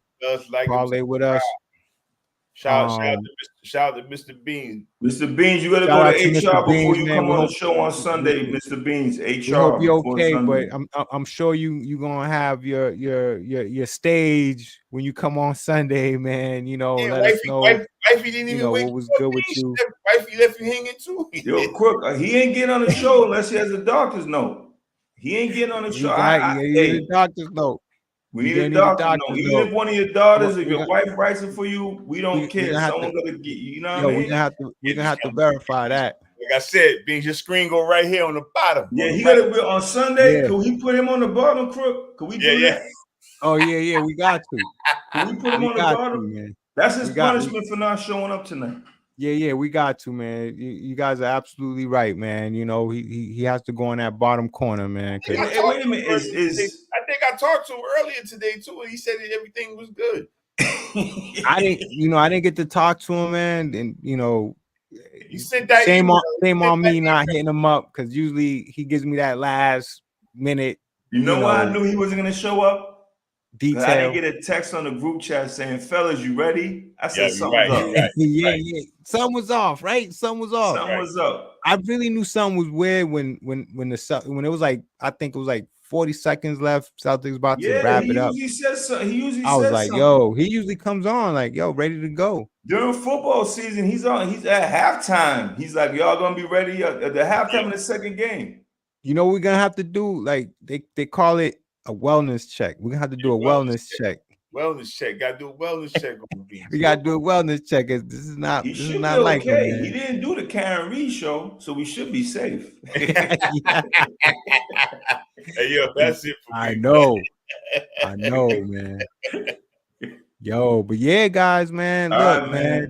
Parlay with us. Shout out to Mr. Beans. Mr. Beans, you gotta go to HR before you come on the show on Sunday. Mr. Beans, HR. We hope you're okay, but I'm sure you gonna have your stage when you come on Sunday, man. You know, let us know. Wifey didn't even what was good with you. Wifey left you hanging too. Yo, Crook, he ain't getting on the show unless he has a doctor's note. He ain't getting on the show. He need a doctor's note. We need a doctor's note. Even if one of your daughters, if your wife writes it for you, we don't care. Someone's gonna get you. Know what I mean? We're gonna have to verify that. Like I said, Beans, your screen go right here on the bottom. Yeah, he gotta be on Sunday. Yeah. Can we put him on the bottom, Crook? Can we do that? Oh yeah, we got to. Can we put him on the bottom? Man. That's his punishment for not showing up tonight. Yeah, we got to, man. You guys are absolutely right, man. You know, he has to go in that bottom corner, man. Hey, wait a minute. I think I talked to him earlier today too, and he said that everything was good. I didn't get to talk to him, man. And he said that same on me not hitting him up because usually he gives me that last minute. You know why I knew he wasn't gonna show up? Detail. I didn't get a text on the group chat saying, "Fellas, you ready?" I said, "Something's up." Right. Yeah. Something was off, right? Something was off. Something was up. I really knew something was weird when it was like, I think it was like 40 seconds left. Celtics about to wrap it up. He usually I was like, yo, he usually comes on like, yo, ready to go. During football season, he's at halftime. He's like, y'all gonna be ready at the halftime of the second game. You know what we're gonna have to do? Like they call it a wellness check. We're gonna have to do a wellness check. Wellness check. Got to do a wellness check on Beans. We gotta do a wellness check. This is not. He This is should be not like him, okay. man. He didn't do the Karen Reed show, so we should be safe. Hey, yo, that's it for me. I know, man. Yo, but yeah, guys, man. All Look, right,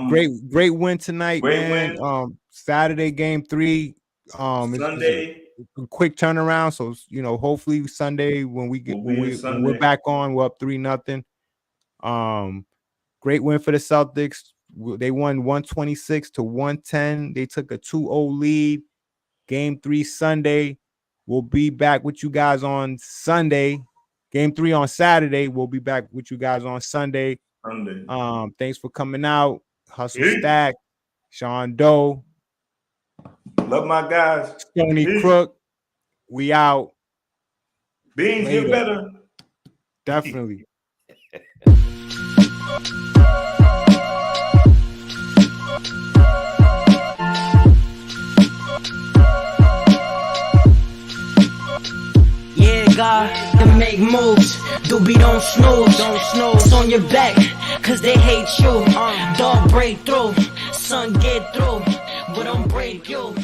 man. Great win tonight, great man. win. Saturday game 3. Sunday. It's a quick turnaround. So hopefully Sunday when we get when we're back on, we're up 3-0. Great win for the Celtics. They won 126-110. They took a 2-0 lead. Game 3 Sunday. We'll be back with you guys on Sunday. Game 3 on Saturday. We'll be back with you guys on Sunday. Thanks for coming out. Hustle Stack, Sean Doe. Love my guys. Stony Crook. We out. Beans Later. get better. Definitely. God, to make moves, doobie don't snooze, it's on your back, cause they hate you, dog break through, son get through, but don't break you.